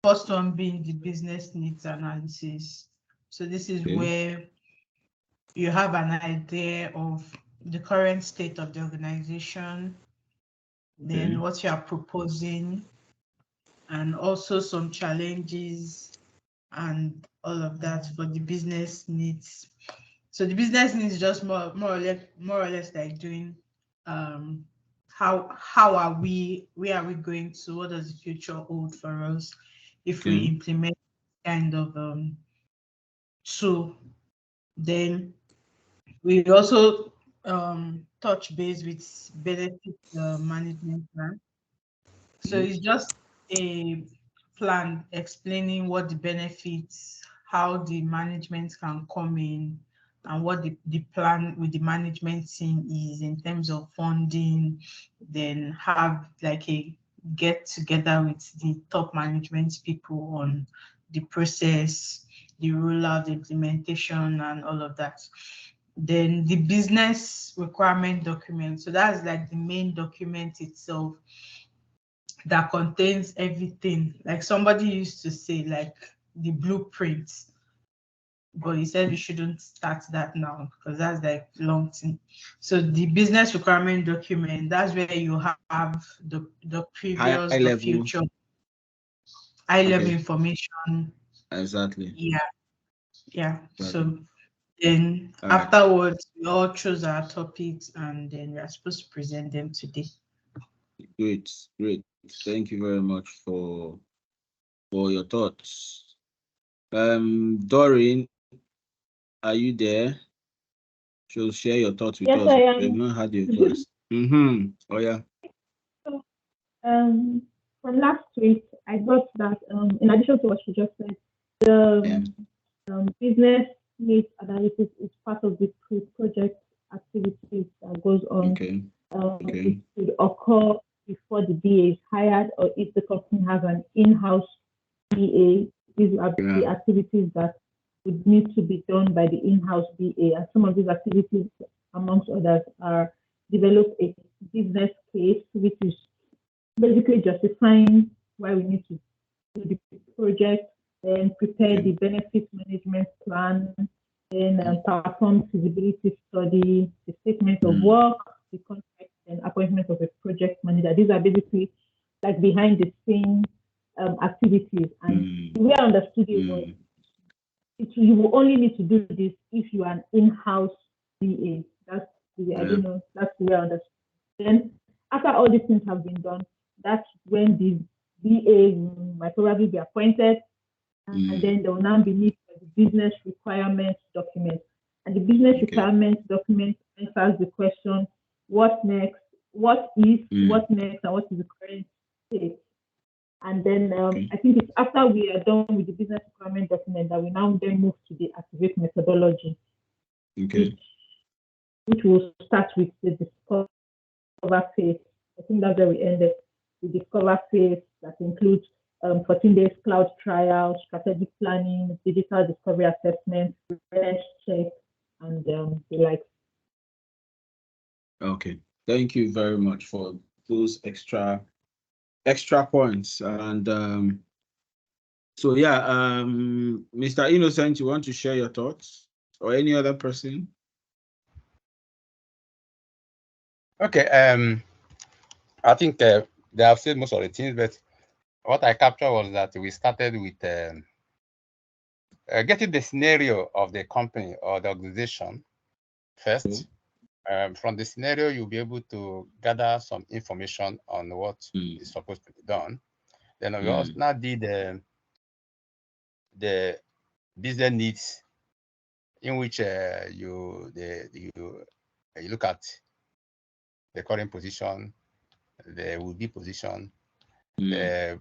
first one being the business needs analysis. So this is where you have an idea of the current state of the organization, then what you are proposing, and also some challenges and all of that for the business needs. So the business needs just more or less like doing how are we, where are we going to, what does the future hold for us if we implement kind of tool. Then we also touch base with benefit management plan. So it's just a plan explaining what the benefits, how the management can come in, and what the plan with the management team is in terms of funding. Then have like a get together with the top management people on the process, the rollout, the implementation, and all of that. Then the business requirement document. So that's like the main document itself that contains everything. Like somebody used to say, like the blueprint, but he said we shouldn't start that now because that's like long thing. So the business requirement document, that's where you have the previous, the future, high level information. Exactly. Yeah. So then afterwards, we all choose our topics and then we are supposed to present them today. Great. Thank you very much for your thoughts. Doreen, are you there? She'll share your thoughts with us. I am. We've not had your voice. Oh yeah. So, from last week, I got that in addition to what she just said, the business needs analysis is part of the project activities that goes on. It could occur before the BA is hired, or if the company has an in-house BA. These are the activities that would need to be done by the in-house BA. And some of these activities, amongst others, are develop a business case, which is basically justifying why we need to do the project, then prepare the benefit management plan, then perform feasibility study, the statement of work, the contract, and appointment of a project manager. These are basically like behind the scenes activities. And the way I understood it was, you will only need to do this if you are an in-house BA. That's the way, I don't know, that's the way I understood. Then after all these things have been done, that's when the BA might probably be appointed, and then there will now be need for the business requirements document. And the business requirements document answers the question, what next, what is, what next, and what is the current state. And then I think it's after we are done with the business requirement document that we now then move to the activate methodology, which will start with the discover phase. I think that's where we ended. The discover phase that includes 14 days cloud trial, strategic planning, digital discovery assessment, reference check, and the like. Okay, thank you very much for those extra points. And so yeah, Mr. Innocent, you want to share your thoughts, or any other person? Okay. I think they have said most of the things, but what I captured was that we started with getting the scenario of the company or the organization first. From the scenario, you'll be able to gather some information on what is supposed to be done. Then we also now did the business needs, in which you look at the current position, the will-be position, the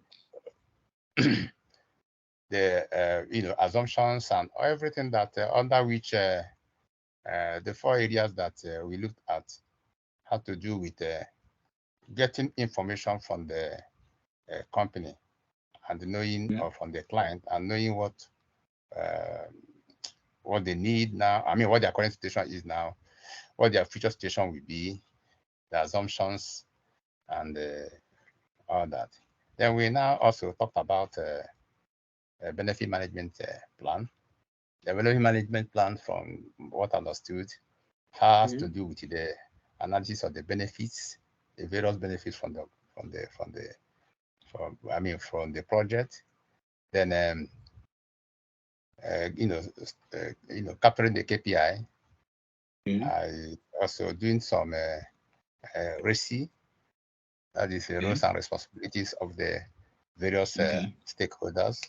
assumptions, and everything that under which the 4 areas that we looked at had to do with getting information from the company and knowing from the client and knowing what they need now. I mean, what their current situation is now, what their future situation will be, the assumptions, and all that. Then we now also talked about benefit management plan. The benefit management plan, from what I understood, has to do with the analysis of the benefits, the various benefits from the project. Then capturing the KPI. I also doing some RESI, that is the roles and responsibilities of the various stakeholders.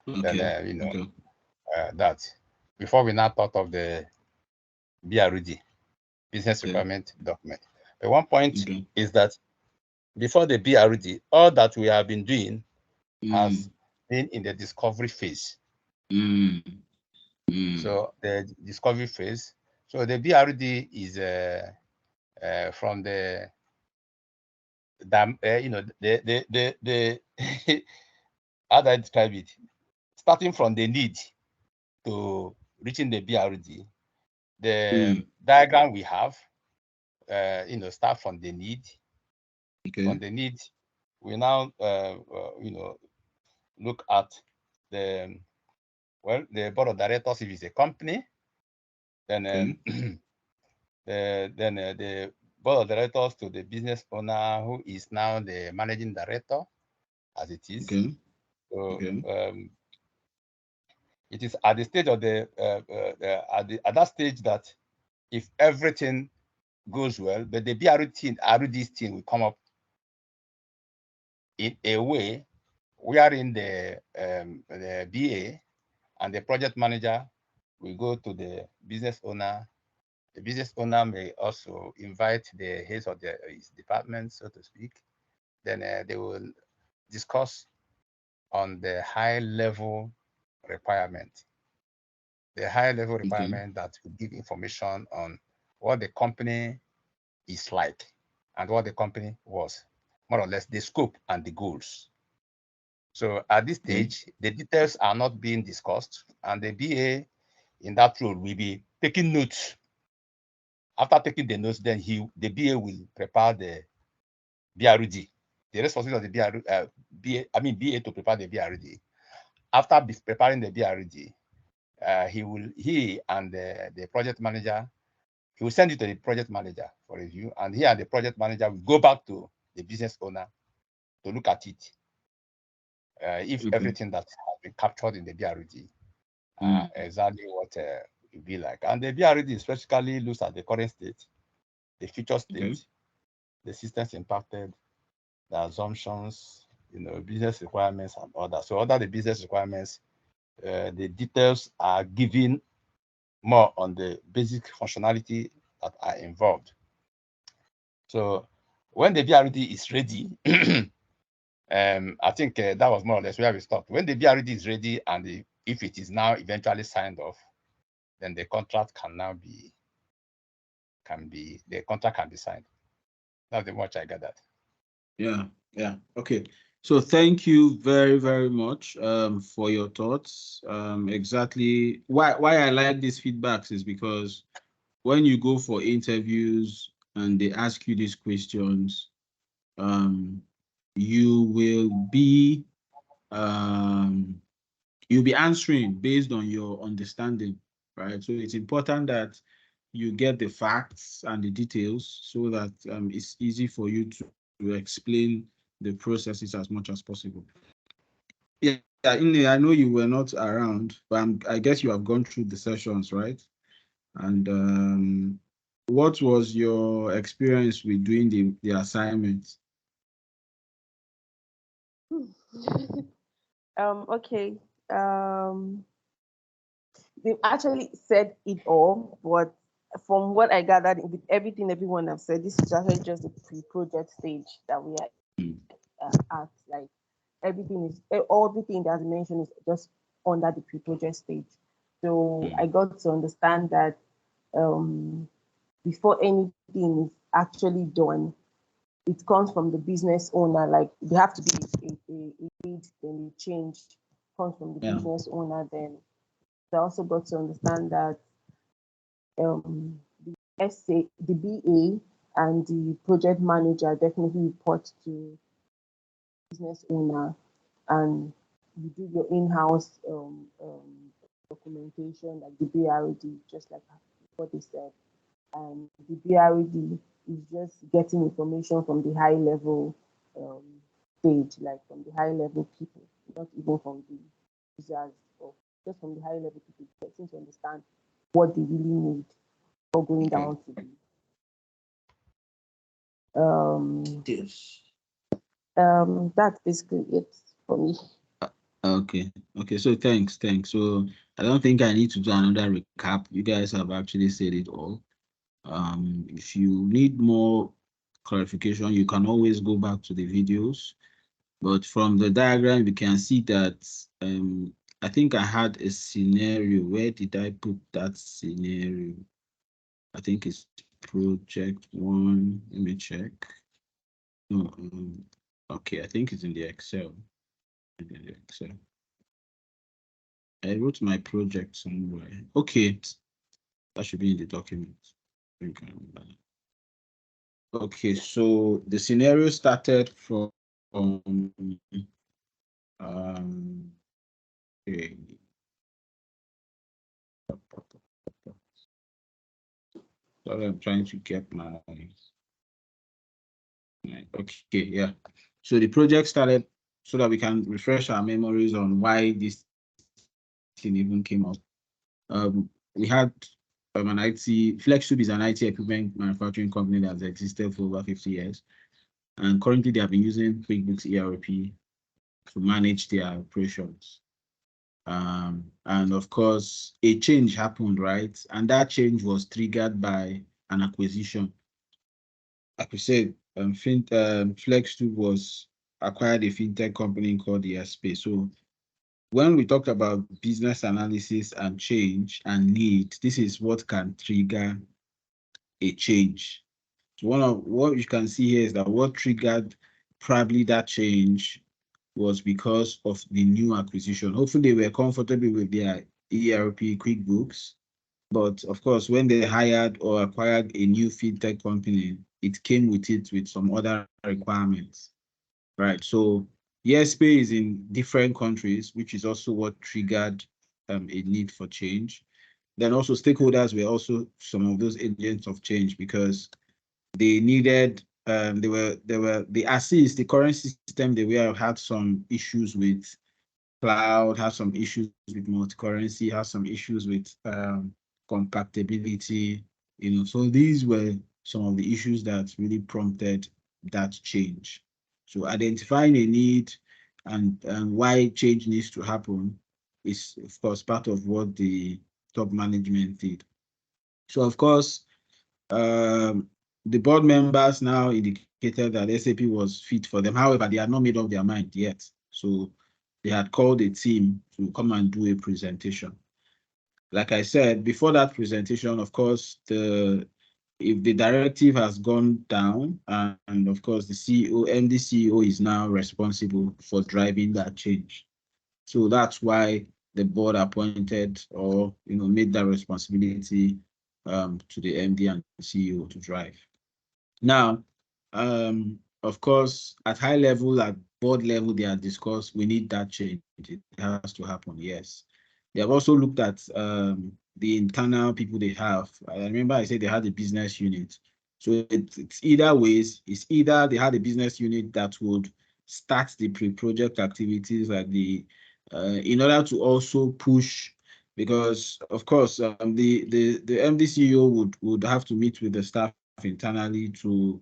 Then that before we now thought of the BRD, business requirement document. But one point is that before the BRD, all that we have been doing has been in the discovery phase. So the discovery phase. So the BRD is from the how do I describe it? Starting from the need to reaching the BRD, the diagram we have, start from the need. From the need, we now, look at the board of directors if it's a company. Then, the board of directors to the business owner, who is now the managing director, as it is. So, it is at the stage of at that stage that if everything goes well, but the BRD team will come up in a way wherein the BA and the project manager will go to the business owner. The business owner may also invite the heads of his department, so to speak. Then they will discuss on the high-level requirement. The high-level requirement that will give information on what the company is like and what the company was, more or less the scope and the goals. So at this stage, the details are not being discussed, and the BA in that role will be taking notes. After taking the notes, then the BA will prepare the BRD. The responsibility of the BA to prepare the BRD. After preparing the BRD, he and the project manager, he will send it to the project manager for review, and he and the project manager will go back to the business owner to look at it. If everything that has been captured in the BRD, exactly what it will be like. And the BRD specifically looks at the current state, the future state, the systems impacted, the assumptions, business requirements and others. So under the business requirements, the details are given more on the basic functionality that are involved. So when the BRD is ready, I think that was more or less where we stopped. When the BRD is ready and if it is now eventually signed off, then the contract can be signed. That's the much I got that. Yeah. Okay. So thank you very, very much for your thoughts. Exactly why I like these feedbacks is because when you go for interviews and they ask you these questions, you will be answering based on your understanding, right? So it's important that you get the facts and the details so that it's easy for you to explain the processes as much as possible. Yeah, I know you were not around, but I guess you have gone through the sessions, right? And what was your experience with doing the assignments? Okay. They've actually said it all, but from what I gathered with everything everyone has said, this is actually just the pre-project stage that we are at. Like everything that's mentioned is just under the pre-project stage. So I got to understand that before anything is actually done, it comes from the business owner. Like they have to be a lead, then a change comes from the business owner. Then I also got to understand that the BA and the project manager definitely report to business owner, and you do your in-house documentation, like the BRD, just like what they said. And the BRD is just getting information from the high level stage, like from the high level people, not even from the users, or just from the high level people, getting to understand what they really need, or going down to the Yes. that's basically it for me. Okay. So thanks. So I don't think I need to do another recap. You guys have actually said it all. If you need more clarification, you can always go back to the videos. But from the diagram, you can see that I think I had a scenario. Where did I put that scenario? I think it's project 1. Let me check. No, okay, I think it's in the Excel. I wrote my project somewhere. Okay, that should be in the document. Okay, so the scenario started from okay. Sorry, I'm trying to get my okay, yeah. So the project started so that we can refresh our memories on why this thing even came up. We had an IT, FlexTube is an IT equipment manufacturing company that has existed for over 50 years. And currently they have been using QuickBooks ERP to manage their operations. And of course, a change happened, right? And that change was triggered by an acquisition. Like we said, FlexTube was acquired a fintech company called ESP. So when we talked about business analysis and change and need, this is what can trigger a change. So one of what you can see here is that what triggered probably that change was because of the new acquisition. Hopefully they were comfortable with their ERP QuickBooks, but of course, when they hired or acquired a new fintech company, it came with it with some other requirements, right? So ESP is in different countries, which is also what triggered a need for change. Then also stakeholders were also some of those agents of change because they needed they were the assist the current system they were had some issues with cloud, had some issues with multi-currency, had some issues with compatibility, so these were some of the issues that really prompted that change. So identifying a need and why change needs to happen is of course part of what the top management did. So of course the board members now indicated that SAP was fit for them. However, they had not made up their mind yet. So they had called a team to come and do a presentation. Like I said, before that presentation, of course, if the directive has gone down, and of course the MD CEO is now responsible for driving that change. So that's why the board appointed or made that responsibility to the MD and CEO to drive. Now, of course, at high level, at board level, they are discussed, we need that change. It has to happen, yes. They have also looked at the internal people they have. I remember I said they had a business unit. So it's either ways, it's either they had a business unit that would start the pre-project activities like in order to also push, because of course the MD CEO would have to meet with the staff internally to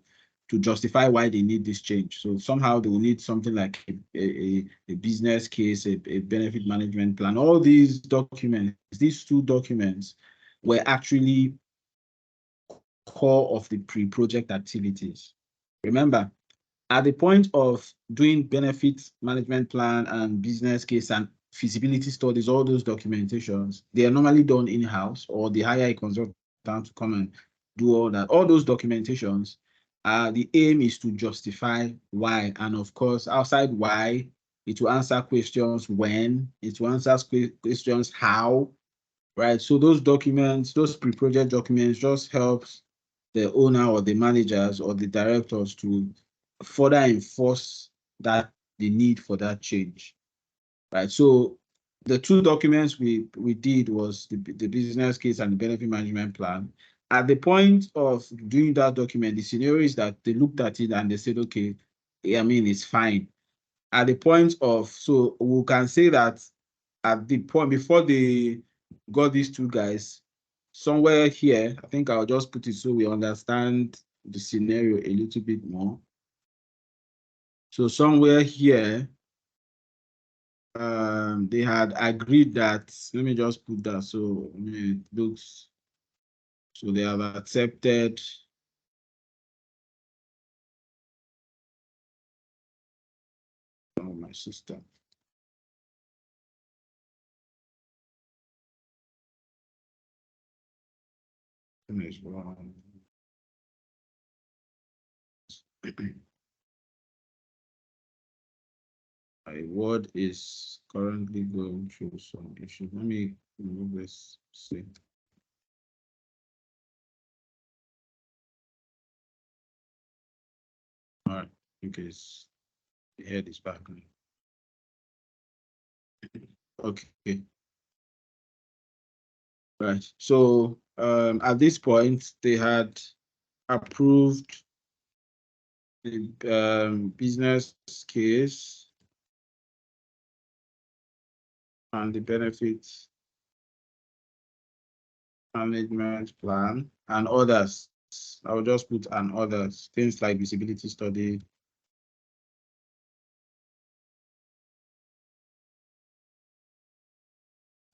justify why they need this change. So somehow they will need something like a business case, a benefit management plan. All these documents, these 2 documents were actually core of the pre-project activities. Remember, at the point of doing benefit management plan and business case and feasibility studies, all those documentations, they are normally done in-house, or they hire a consultant to come and do all that. All those documentations, the aim is to justify why. And of course, outside why, it will answer questions when, it will answer questions how, right? So those documents, those pre-project documents just helps the owner or the managers or the directors to further enforce that the need for that change. right? So the two documents we did was the business case and the benefit management plan. At the point of doing that document, the scenario is that they looked at it and they said, okay, I mean, it's fine. At the point of, so we can say that at the point before they got these two guys, somewhere here, I think I'll just put it so we understand the scenario a little bit more. So somewhere here, they had agreed that, let me just put that so it looks, so they have accepted. Oh, my sister. Finish one. My word is currently going through some issues. Let me remove this. See. All right, because the head is back. Okay. Right. So at this point, they had approved the business case and the benefits management plan and others. I'll just put and others, things like visibility study.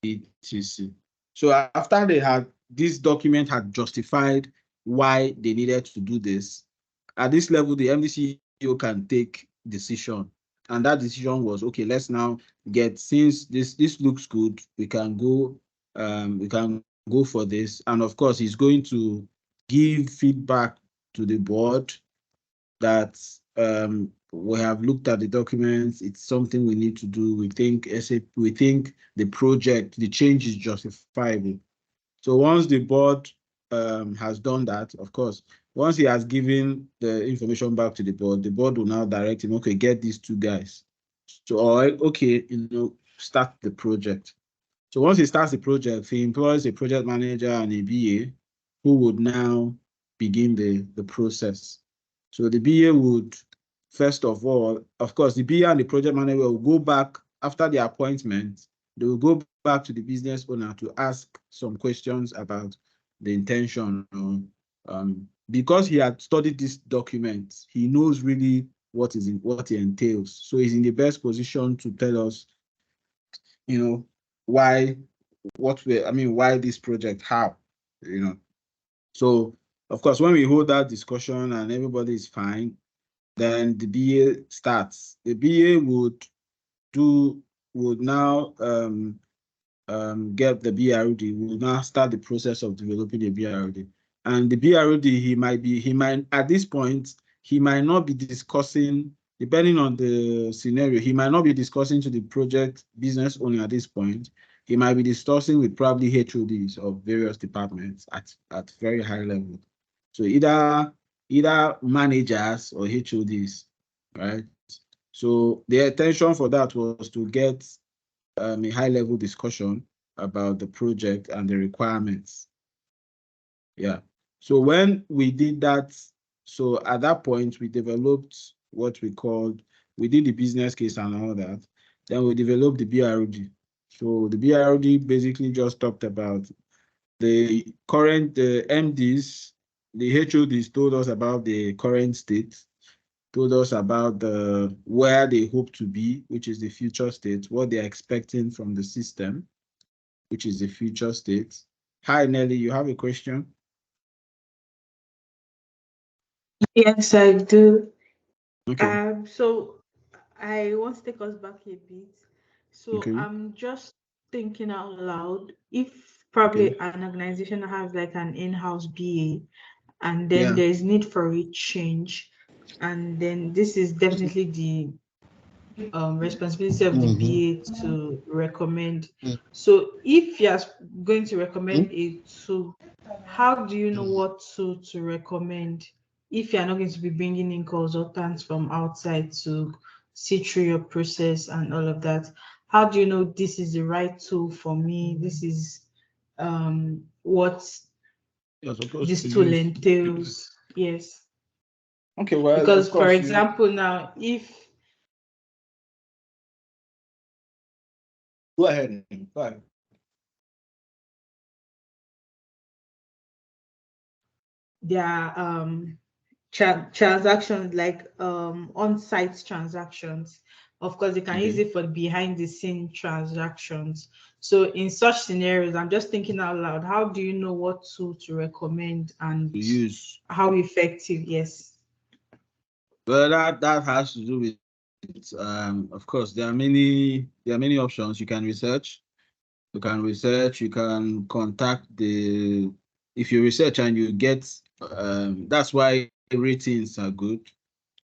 etc. So after they had, this document had justified why they needed to do this, at this level, the MDCEO can take decision. And that decision was, okay, let's now get, since this looks good, we can go for this. And of course, he's going to give feedback to the board that we have looked at the documents. It's something we need to do. We think the project, the change is justifiable. So once the board has done that, of course, once he has given the information back to the board will now direct him, okay, get these two guys. So, okay, start the project. So once he starts the project, he employs a project manager and a BA who would now begin the process. So the BA would, first of all, of course, the BA and the project manager will go back after the appointment. They will go back to the business owner to ask some questions about the intention. Because he had studied this document, he knows really what it entails. So he's in the best position to tell us, why this project, how, So of course, when we hold that discussion and everybody is fine, then the BA starts. The BA would now get the BRD, will now start the process of developing the BRD. And the BRD, at this point, he might not be discussing, depending on the scenario, he might not be discussing to the project business owner at this point. He might be discussing with probably HODs of various departments at very high level. So either managers or HODs, right? So the intention for that was to get a high-level discussion about the project and the requirements. Yeah. So when we did that, so at that point, we developed what we did the business case and all that. Then we developed the BRD. So the BRD basically just talked about the MDs, the HODs told us about the current state, told us about where they hope to be, which is the future state, what they're expecting from the system, which is the future state. Hi, Nelly, you have a question? Yes, I do. Okay. So I want to take us back a bit. So Okay. I'm just thinking out loud. If probably an organization has like an in-house BA, and then there's need for a change, and then this is definitely the responsibility of the BA to recommend. So if you're going to recommend a tool, how do you know what tool to recommend if you're not going to be bringing in consultants from outside to see through your process and all of that? how do you know this is the right tool for me? This is what this tool entails. Yes. Okay, well, because of course, for example, now if go ahead. Go ahead. there are transactions like on-site transactions, of course you can use it for behind the scene transactions. So in such scenarios, I'm just thinking out loud, how do you know what tool to recommend and use how effective? Yes. Well, that has to do with of course there are many options. You can research, you can contact the, if you research and you get that's why ratings are good.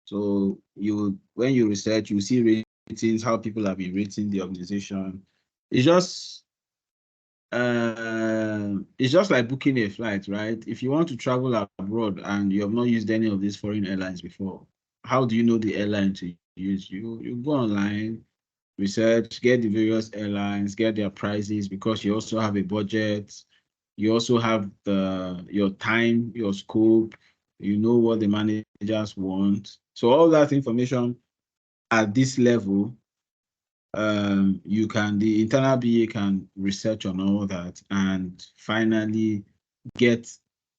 So when you research, you see ratings, how people have been rating the organization. It's just like booking a flight, right? If you want to travel abroad and you have not used any of these foreign airlines before, how do you know the airline to use? You go online, research, get the various airlines, get their prices, because you also have a budget. You also have your time, your scope. You know what the managers want. So all that information at this level, the internal BA can research on all that and finally get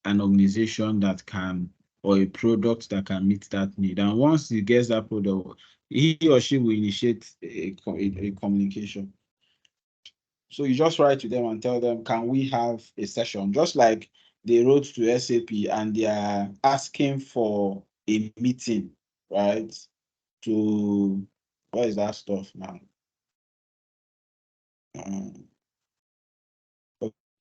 an organization that can, or a product that can meet that need. And once he gets that product, he or she will initiate a communication. So you just write to them and tell them, can we have a session? Just like they wrote to SAP and they are asking for a meeting, right? To, what is that stuff now?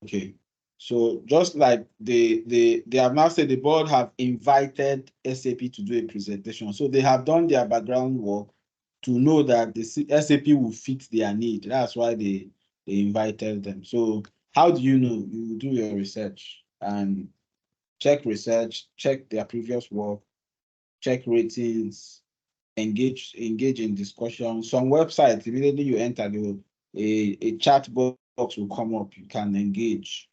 Okay. So just like they have now said, the board have invited SAP to do a presentation. So they have done their background work to know that the SAP will fit their need. That's why they invited them. So how do you know? You do your research and check research, check their previous work, check ratings, engage in discussion. Some websites, immediately you enter, a chat box will come up. You can engage,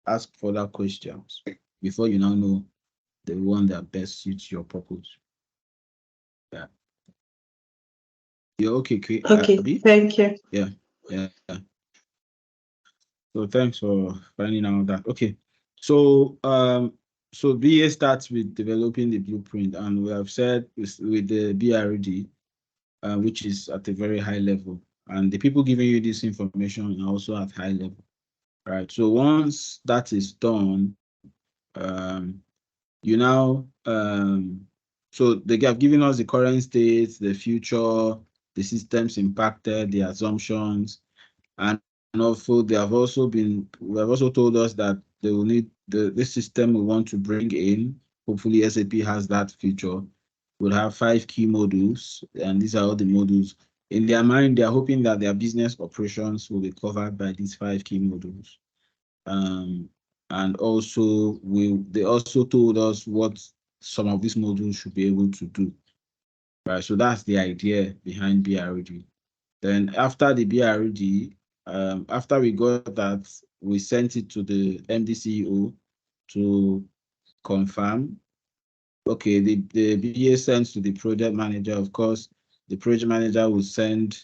ask further questions before you now know the one that best suits your purpose. Yeah. You're okay, Kate? Okay, Abby? thank you. Yeah. So thanks for finding out that. Okay. So so BA starts with developing the blueprint, and we have said with the BRD, which is at a very high level, and the people giving you this information are also at high level, right? So once that is done, you now so they have given us the current state, the future, the systems impacted, the assumptions, and also we have also told us that they will need this system we want to bring in. Hopefully SAP has that feature. We'll have 5 key modules, and these are all the modules. In their mind, they are hoping that their business operations will be covered by these 5 key modules. And also they also told us what some of these modules should be able to do. Right. So that's the idea behind BRD. Then after the BRD, after we got that, we sent it to the MD/CEO to confirm. Okay, the BA sends to the project manager. Of course, the project manager will send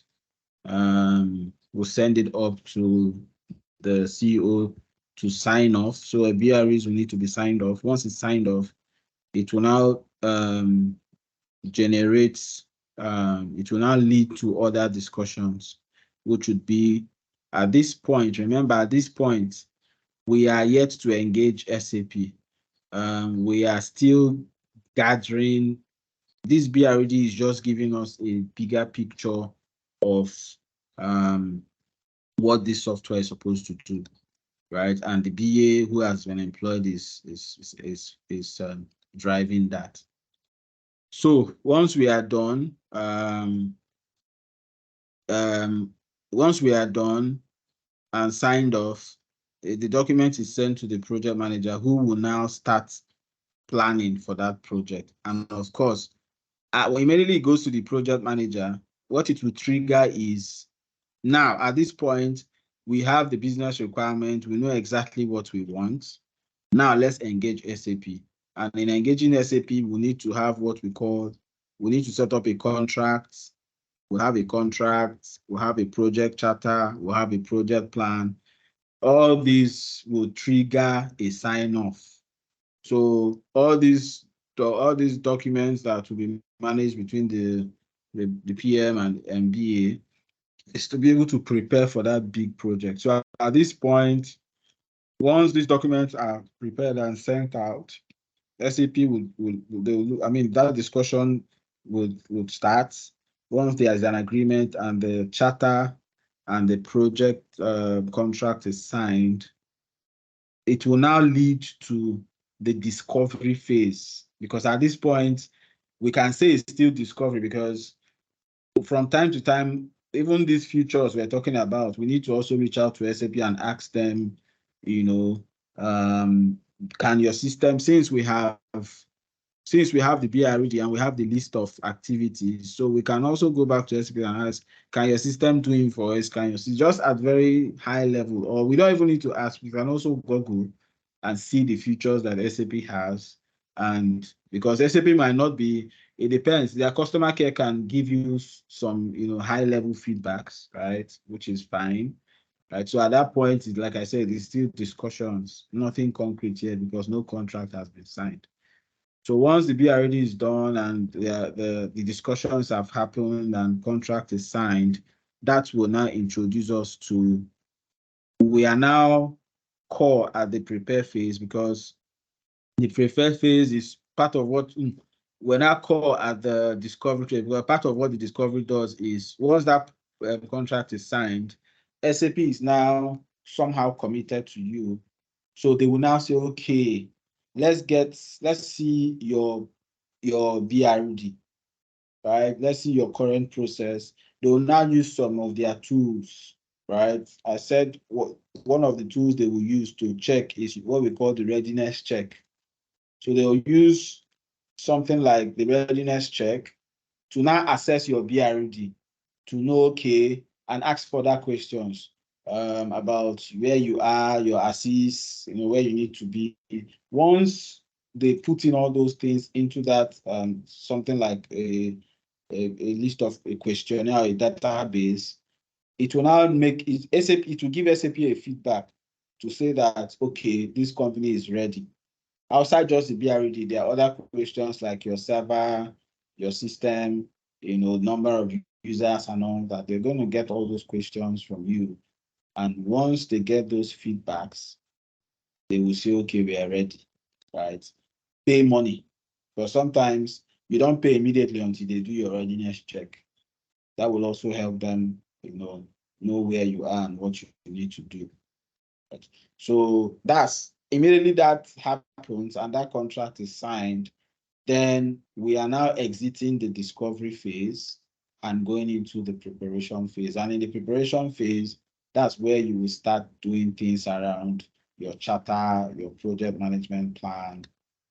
it up to the CEO to sign off. So a BREs will need to be signed off. Once it's signed off, it will now it will now lead to other discussions, which would be at this point. Remember, at this point, we are yet to engage SAP. We are still gathering. This BRD is just giving us a bigger picture of what this software is supposed to do, right? And the BA who has been employed is driving that. So once we are done, once we are done and signed off, the document is sent to the project manager, who will now start planning for that project. And of course, when immediately it goes to the project manager, what it will trigger is Now, at this point, we have the business requirement. We know exactly what we want. Now, let's engage SAP. And in engaging SAP, we need to have what we need to set up a contract. We have a contract, we have a project charter, we have a project plan. All these will trigger a sign-off. So all these documents that will be managed between the PM and MBA is to be able to prepare for that big project. So at this point, once these documents are prepared and sent out, SAP that discussion would start. Once there is an agreement and the charter and the project contract is signed, it will now lead to the discovery phase, because at this point, we can say it's still discovery, because from time to time, even these features we're talking about, we need to also reach out to SAP and ask them, can your system, since we have the BRD and we have the list of activities, so we can also go back to SAP and ask, can your system do it for us? Can your system, just at very high level, or we don't even need to ask, we can also Google and see the features that SAP has. And because SAP might not be, it depends. Their customer care can give you some, high level feedbacks, right? Which is fine. Right. So at that point, like I said, it's still discussions, nothing concrete yet, because no contract has been signed. So once the BRD is done and the discussions have happened and contract is signed, that will now introduce us to, we are now core at the prepare phase, because the prepare phase is part of what we're now core at the discovery phase. Well, part of what the discovery does is, once that contract is signed, SAP is now somehow committed to you. So they will now say, okay, let's see your BRD, right? Let's see your current process. They will now use some of their tools, right? I said one of the tools they will use to check is what we call the readiness check. So they will use something like the readiness check to now assess your BRD, to know, okay, and ask further questions about where you are, your assist, where you need to be. Once they put in all those things into that, something like a list of a questionnaire or a database, it will now make it SAP, it will give SAP a feedback to say that, okay, this company is ready. Outside just the BRD, there are other questions like your server, your system, number of users and all that. They're going to get all those questions from you. And once they get those feedbacks, they will say, okay, we are ready, right? Pay money. But sometimes you don't pay immediately until they do your readiness check. That will also help them, know where you are and what you need to do. Right? So that's immediately that happens and that contract is signed, then we are now exiting the discovery phase and going into the preparation phase. And in the preparation phase, that's where you will start doing things around your charter, your project management plan,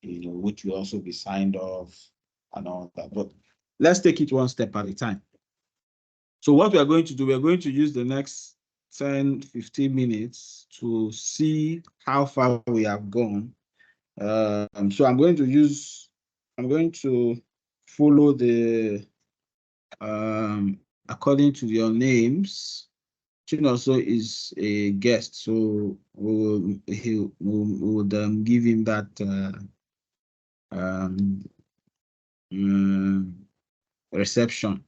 which will also be signed off and all that. But let's take it one step at a time. So what we are going to do, we are going to use the next 10, 15 minutes to see how far we have gone. So I'm going to follow the according to your names. Chinonso is a guest, so we'll give him that reception.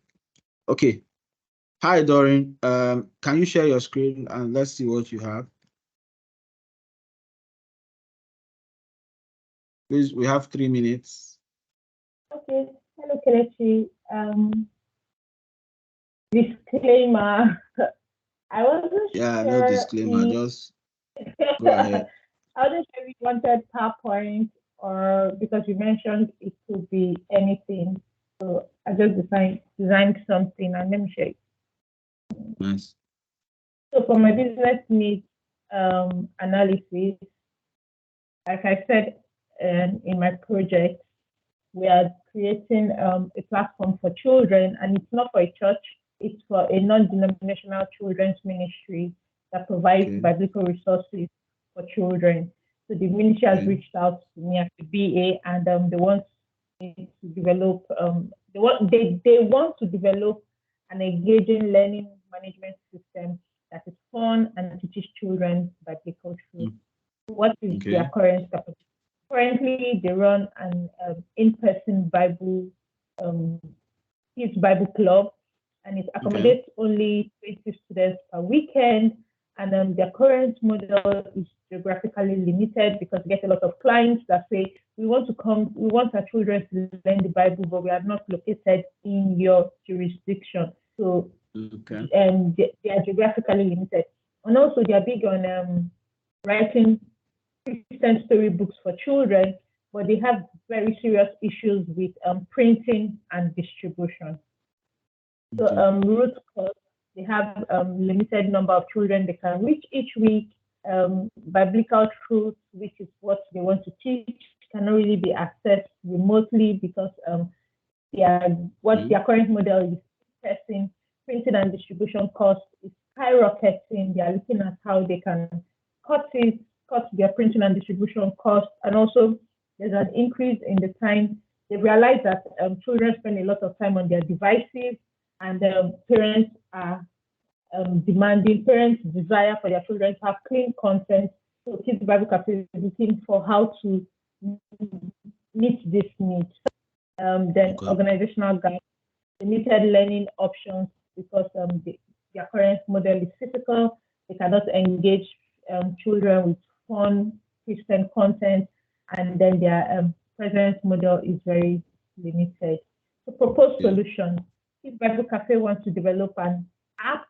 Okay. Hi, Doreen. Can you share your screen and let's see what you have? Please, we have 3 minutes. Okay. Hello, Kelechi. Disclaimer. I wasn't sure. No disclaimer. Just go ahead. I wasn't sure if you wanted PowerPoint or because you mentioned it could be anything. So I just designed something and let me show you. Nice. So for my business needs analysis, like I said in my project, we are creating a platform for children, and it's not for a church, It's for a non-denominational children's ministry that provides biblical resources for children. So the ministry has reached out to me as the BA, and they want me to develop. They want to develop an engaging learning management system that is fun and teaches children biblical truth. What is their current capacity? Currently, they run an in-person Bible Kids Bible Club, and it accommodates only 20 students per weekend. And their current model is geographically limited because we get a lot of clients that say, we want our children to learn the Bible, but we are not located in your jurisdiction. So they are geographically limited. And also they are big on writing Christian storybooks for children, but they have very serious issues with printing and distribution. So root cause, they have limited number of children they can reach each week. Biblical truth, which is what they want to teach, cannot really be accessed remotely because their current model is testing. Printing and distribution cost is skyrocketing. They are looking at how they can cut their printing and distribution cost, and also there's an increase in the time. They realize that children spend a lot of time on their devices, and parents desire for their children to have clean content. So Kids Bible Cafe is looking for how to meet this need. Then organizational guide, limited learning options because their current model is physical. They cannot engage children with fun Christian content, and then their present model is very limited. So proposed solution. Kids Bible Cafe wants to develop an app,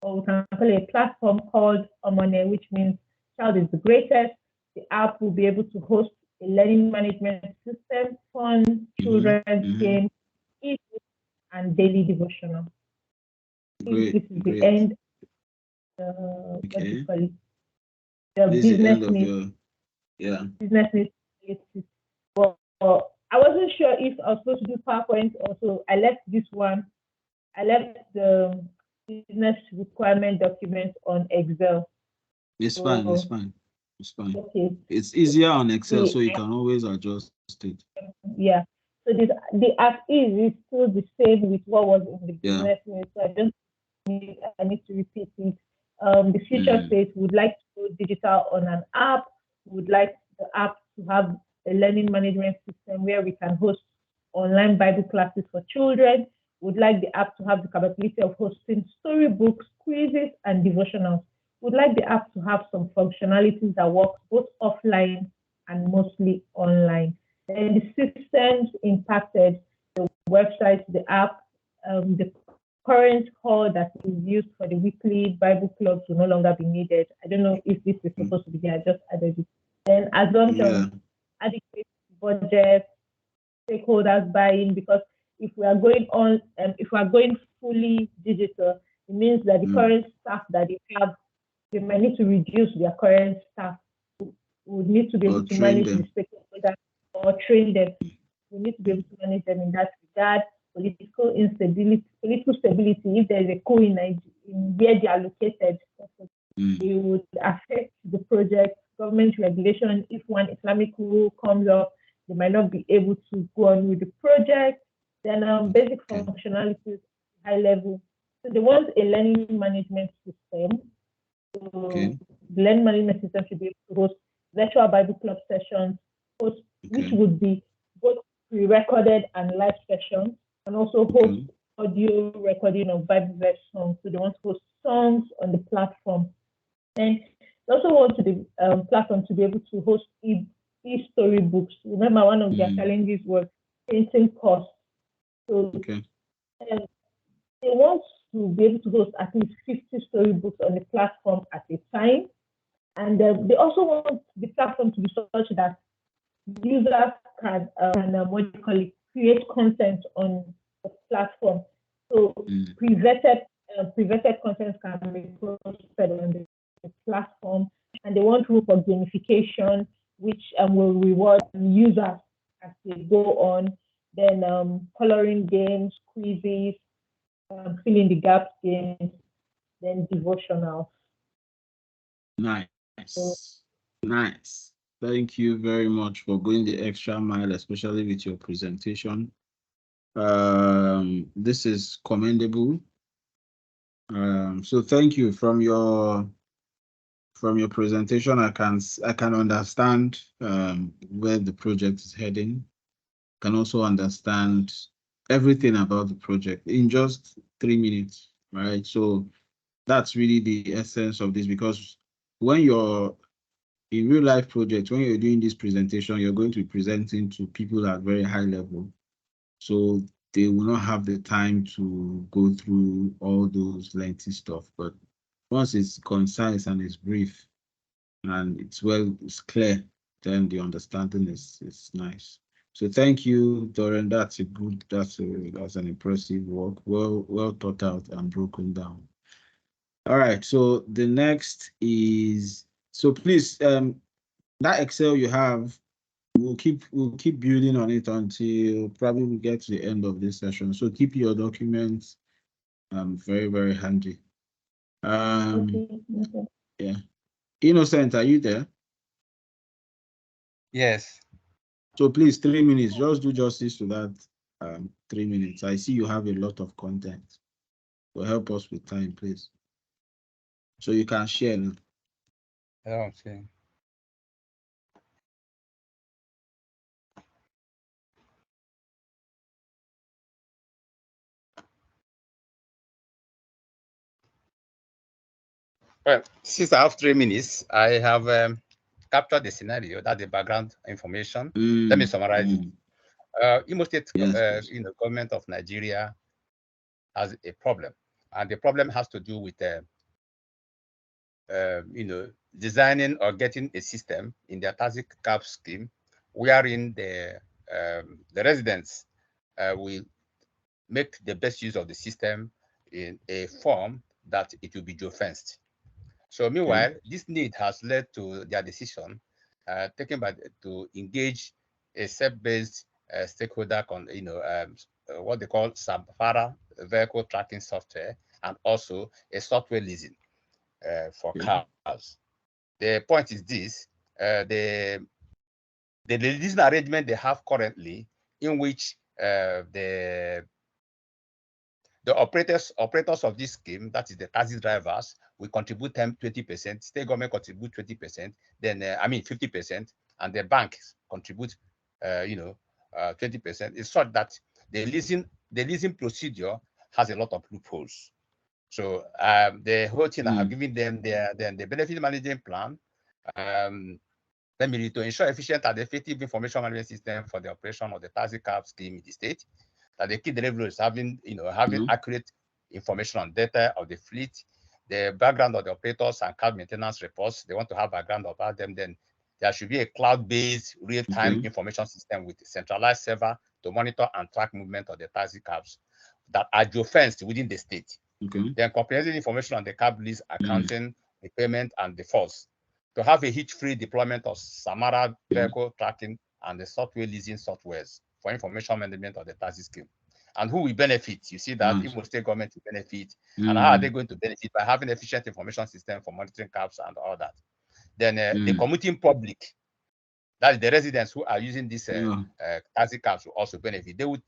or we can call it a platform called Omone, which means child is the greatest. The app will be able to host a learning management system, fun, children's games, and daily devotional. This is the end. What do you call it? The business needs. Business needs. Well, I wasn't sure if I was supposed to do PowerPoint also. I left this one. I left the business requirement document on Excel. It's fine. Okay. It's easier on Excel, so you can always adjust it. Yeah. So the as is still the same with what was in the business needs. So I need to repeat it. The future state would like to go digital on an app. Would like the app to have a learning management system where we can host online Bible classes for children. Would like the app to have the capability of hosting storybooks, quizzes, and devotionals. Would like the app to have some functionalities that work both offline and mostly online. And the systems impacted, the website, the app, the current hall that is used for the weekly Bible clubs will no longer be needed. I don't know if this is supposed to be there. I just added it. Then assumption, adequate budget, stakeholders buy-in, because if we are going fully digital, it means that the current staff that they have, they might need to reduce their current staff. We would need to be able to manage the stakeholders or train them. We need to be able to manage them in that regard. Political stability, if there is a coup in where they are located, it would affect the project. Government regulation, if one Islamic rule comes up, they might not be able to go on with the project. Then basic functionalities, high level. So they want a learning management system. So the learning management system should be able to host virtual Bible club sessions, which would be both pre-recorded and live sessions, and also host audio recording of Bible verse songs. So they want to host songs on the platform. And they also want the platform to be able to host e-storybooks. Remember, one of their challenges was printing costs. So they want to be able to host at least 50 storybooks on the platform at a time. And they also want the platform to be such that users can create content on the platform. So pre-vetted content can be posted on the platform, and they want room for gamification, which will reward users as they go on. Then coloring games, quizzes, fill in the gaps games, then devotional. Nice. Nice. Thank you very much for going the extra mile, especially with your presentation. This is commendable. So thank you. From your presentation, I can understand where the project is heading. Can also understand everything about the project in just 3 minutes, right? So that's really the essence of this, because when you're in real life projects, when you're doing this presentation, you're going to be presenting to people at very high level. So they will not have the time to go through all those lengthy stuff. But once it's concise and it's brief and it's clear, then the understanding is nice. So thank you, Dorian. That's an impressive work. Well thought out and broken down. All right. So the next is, so please, that Excel you have, we'll keep building on it until probably we get to the end of this session. So keep your documents very, very handy. Okay. Yeah. Innocent, are you there? Yes. So please, 3 minutes. Just do justice to that 3 minutes. I see you have a lot of content. So help us with time, please. So you can share now. Okay. Well, since I have 3 minutes, I have captured the scenario, that the background information. Let me summarize it. Imo State, government of Nigeria has a problem, and the problem has to do with designing or getting a system in their taxi cab scheme, wherein the residents will make the best use of the system in a form that it will be geofenced. So meanwhile, this need has led to their decision taken to engage a set-based stakeholder, what they call SAMFARA vehicle tracking software, and also a software leasing for cars. The point is this: the leasing arrangement they have currently, in which the operators of this scheme, that is the taxi drivers, will contribute 20%, state government contribute 20%, then 50%, and the banks contribute 20%. It's such that the leasing procedure has a lot of loopholes. So the whole thing I have given them the benefit management plan. To ensure efficient and effective information management system for the operation of the taxi cab scheme in the state, that the key deliverable is having accurate information on data of the fleet, the background of the operators and cab maintenance reports. They want to have background about them. Then there should be a cloud-based real-time information system with a centralized server to monitor and track movement of the taxi cabs that are geofenced within the state. Then comprehensive information on the cab lease accounting, repayment, and defaults. To have a hitch-free deployment of SAMFARA vehicle tracking and the software leasing softwares for information management of the taxi scheme. And who will benefit? You see that Imo State government will benefit. And how are they going to benefit? By having efficient information system for monitoring cabs and all that. Then the commuting public, that is the residents who are using these taxi cabs, will also benefit. They would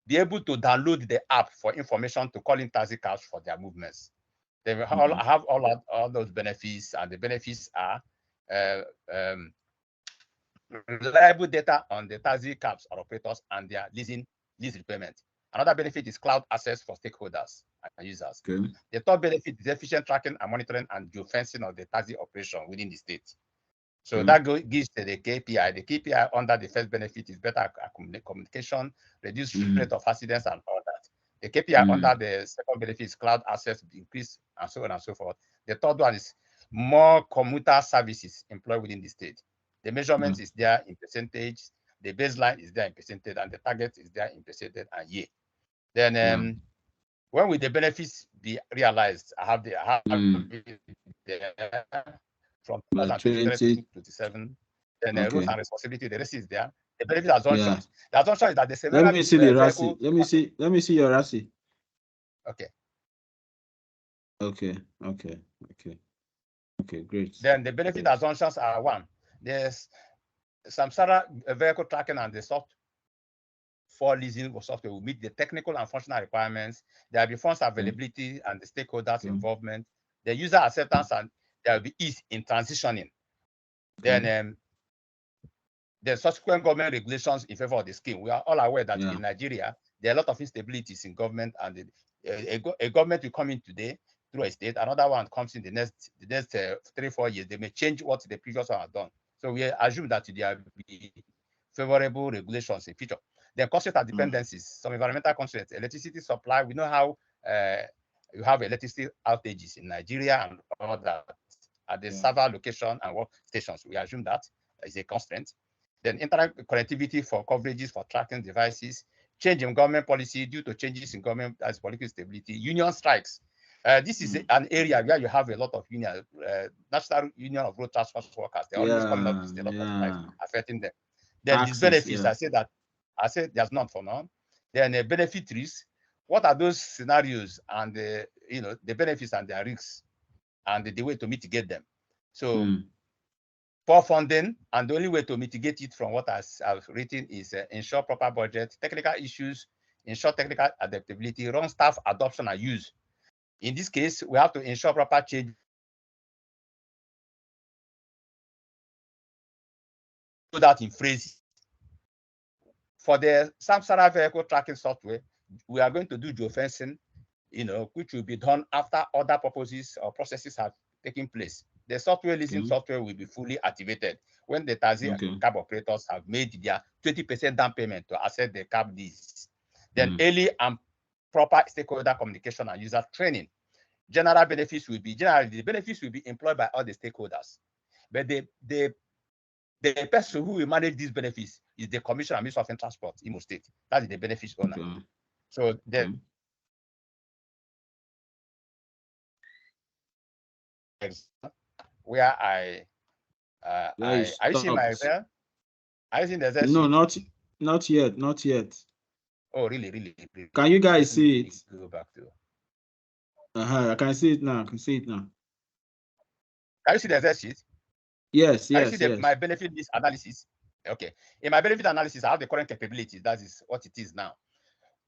be able to download the app for information to call in taxi cabs for their movements. They will have all those benefits, and the benefits are reliable data on the taxi cabs or operators and their lease repayment. Another benefit is cloud access for stakeholders and users. The third benefit is efficient tracking and monitoring and geofencing of the taxi operation within the state. So that gives the KPI. The KPI under the first benefit is better communication, reduced rate of accidents, and all that. The KPI under the second benefit is cloud access increase, and so on and so forth. The third one is more commuter services employed within the state. The measurement is there in percentage, the baseline is there in percentage, and the target is there in percentage and year. Then when will the benefits be realized? I have from 2023 to 2027. Then rules and responsibility, the rest is there. The benefit assumptions. The assumption is that the Let me see the RASI. Let me see your RASI. Okay. Okay, great. Then the benefit assumptions are one. There's Samsara vehicle tracking and the software for leasing software will meet the technical and functional requirements. There will be funds availability and the stakeholders involvement, the user acceptance, and there will be ease in transitioning. Then the subsequent government regulations in favor of the scheme. We are all aware that in Nigeria, there are a lot of instabilities in government, and a government will come in today through a state, another one comes in the next 3-4 years. They may change what the previous one has done. So we assume that there will be favorable regulations in future. Then constraint and dependencies, some environmental constraints, electricity supply. We know how you have electricity outages in Nigeria and all that at the server location and work stations. We assume that is a constraint. Then internet connectivity for coverages for tracking devices, change in government policy due to changes in government as political stability, union strikes. This is an area where you have a lot of union, National Union of Road Transport Workers. They're always coming up with a lot of strikes affecting them. Then these benefits, I said there's none for now. Then the benefit risks. What are those scenarios and the benefits and their risks and the way to mitigate them? So poor funding, and the only way to mitigate it from what I've written is ensure proper budget, technical issues, ensure technical adaptability, run staff adoption and use. In this case, we have to ensure proper change. Do that in phrases. For the Samsara vehicle tracking software, we are going to do geofencing, which will be done after other purposes or processes have taken place. The software leasing software will be fully activated when the taxi cab operators have made their 20% down payment to access the cab lease. Then early and proper stakeholder communication and user training. The benefits will be employed by all the stakeholders. But the person who will manage these benefits is the Commissioner of Ministry of Transport, Imo State. That is the benefits owner. So then where I see my Excel? I see the Excel sheet. No, not yet. Oh, really? Can you guys see it? Go back to. I can see it now. Can you see the Excel sheet? Yes. My benefit list analysis. Okay. In my benefit analysis, I have the current capabilities. That is what it is now.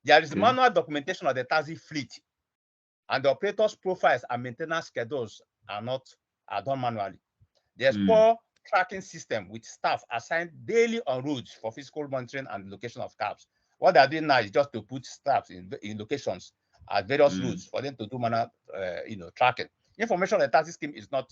There is manual documentation of the taxi fleet, and the operators' profiles and maintenance schedules are done manually. There's poor tracking system with staff assigned daily on routes for physical monitoring and location of cabs. What they're doing now is just to put staff in locations at various routes for them to do manual, tracking. Information on the taxi scheme is not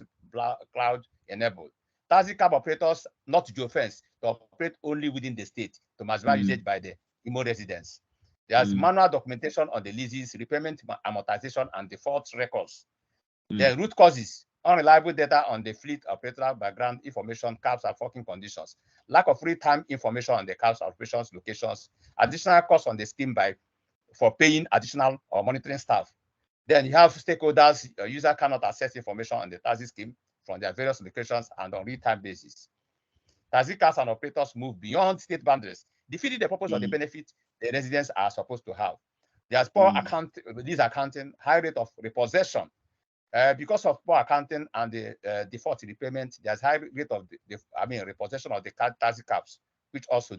cloud enabled. Taxi cab operators not geofence to operate only within the state to maximize usage by the Imo residents. There's manual documentation on the leases, repayment, amortization, and default records. Then root causes, unreliable data on the fleet operator background information, cabs and working conditions, lack of real-time information on the cabs operations locations, additional costs on the scheme for paying additional or monitoring staff. Then you have stakeholders, user cannot access information on the taxi scheme from their various locations and on real-time basis. Taxi cabs and operators move beyond state boundaries, defeating the purpose of the benefit the residents are supposed to have. There's poor accounting, high rate of repossession. Because of poor accounting and the default repayment, there's high rate of repossession of the taxi cabs, which also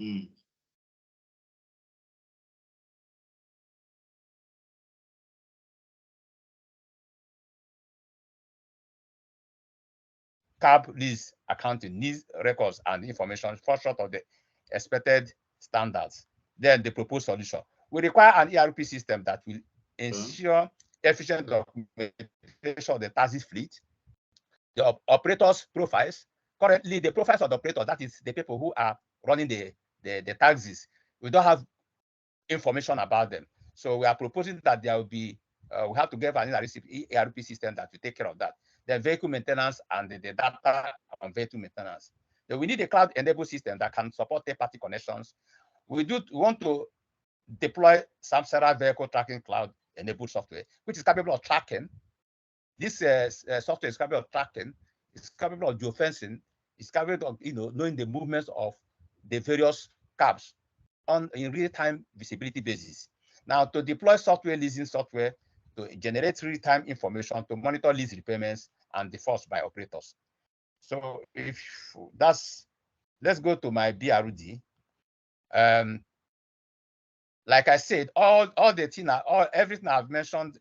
cab lease accounting needs records and information fall short of the expected standards. Then the proposed solution. We require an ERP system that will ensure efficient documentation of the taxi fleet, the operators' profiles. Currently, the profiles of the operator, that is the people who are running the taxis, we don't have information about them. So we are proposing that there will be, we have to give an ERP system that will take care of that. The vehicle maintenance and the data on vehicle maintenance. Then we need a cloud-enabled system that can support third-party connections. We want to deploy Samsara vehicle tracking cloud-enabled software, which is capable of tracking. This software is capable of tracking. It's capable of geofencing. It's capable of knowing the movements of the various cabs in real-time visibility basis. Now, to deploy software leasing software, to generate real-time information to monitor lease repayments and defaults by operators. So if that's, let's go to my BRD. Like I said, all the thing, everything I've mentioned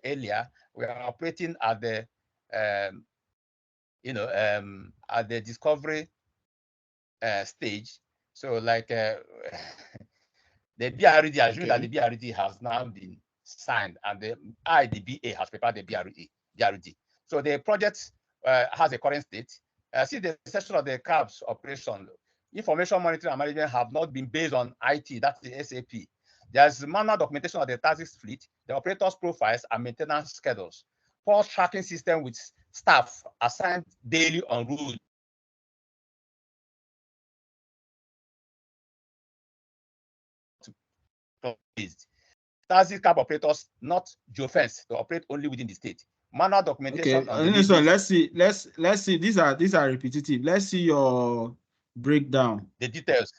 earlier, we are operating at the at the discovery stage. So like the BRD, I assume that the BRD has now been signed and the IDBA has prepared the BRD. So the project has a current state. See the section of the CABS operation, information monitoring and management have not been based on IT, that's the SAP. There's manual documentation of the taxi fleet, the operators' profiles and maintenance schedules, pulse tracking system with staff assigned daily on route. Taxi cab operators, not geofence, to operate only within the state. Manual documentation. Okay, so let's see. These are repetitive. Let's see your breakdown. The details.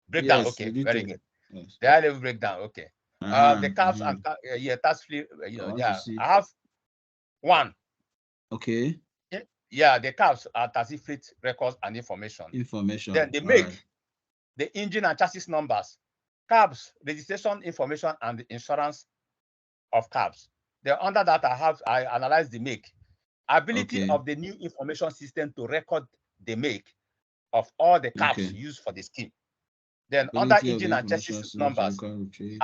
Breakdown. Yes, okay, very good. Yes. The high level breakdown. Okay. The cabs and tax fleet. I have one. Okay. Yeah, the cabs are taxi fleet records and information. Then they make the engine and chassis numbers, cabs registration information, and the insurance of cabs. Then under that, I analyze the make, ability of the new information system to record the make of all the cabs used for the scheme. Then under engine and chassis numbers,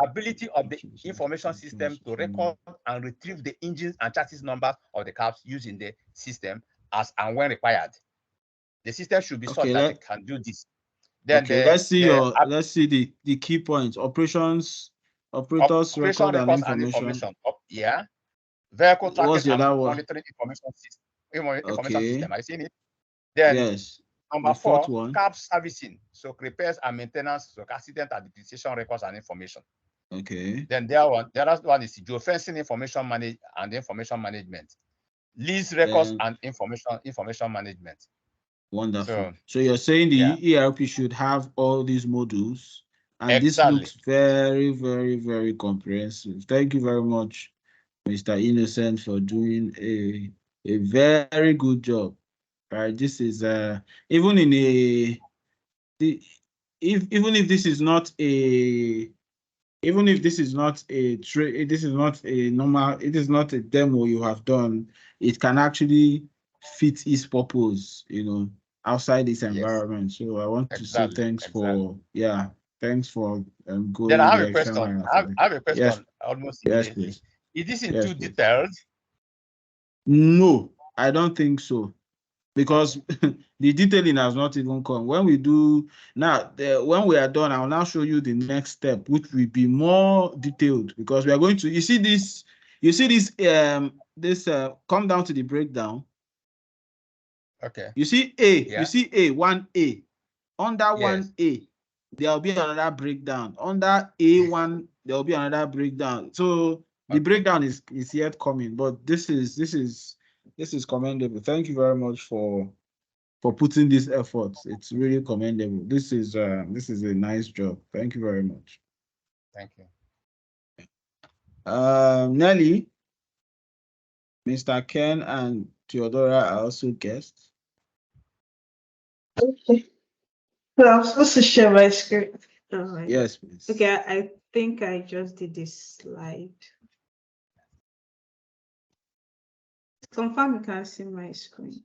ability of the information system to record and retrieve the engines and chassis numbers of the cabs used in the system as and when required. The system should be such that it can do this. Then let's see the key points. Operators record and information. Yeah. Vehicle tracking and monitoring information system. I seen it. Then yes. Number 4, cab servicing, so repairs and maintenance, so accident and depreciation records and information. Okay. Then the other one is geofencing information management, lease records and information management. Wonderful. So you're saying the ERP should have all these modules, and this looks very, very, very comprehensive. Thank you very much, Mr. Innocent, for doing a very good job. Right, this is even if this is not a normal, it is not a demo you have done, it can actually fit its purpose, outside this environment. So I want to say thanks for going. Then I have a question. I have a question. Yes. Almost yes, immediately. please. Is this in too detailed? No, I don't think so. Because the detailing has not even come. When we do now, when we are done, I will now show you the next step, which will be more detailed. Because we are going to, you see this, come down to the breakdown. Okay. You see A, you see A, 1A. Under 1A, there will be another breakdown. Under A1, there will be another breakdown. So the breakdown is yet coming, but this is commendable. Thank you very much for putting this effort. It's really commendable. This is a nice job. Thank you very much. Thank you. Nelly, Mr. Ken and Theodora are also guests. Okay. So I'm supposed to share my screen. Yes, please. Okay, I think I just did this slide. Confirm you can see my screen.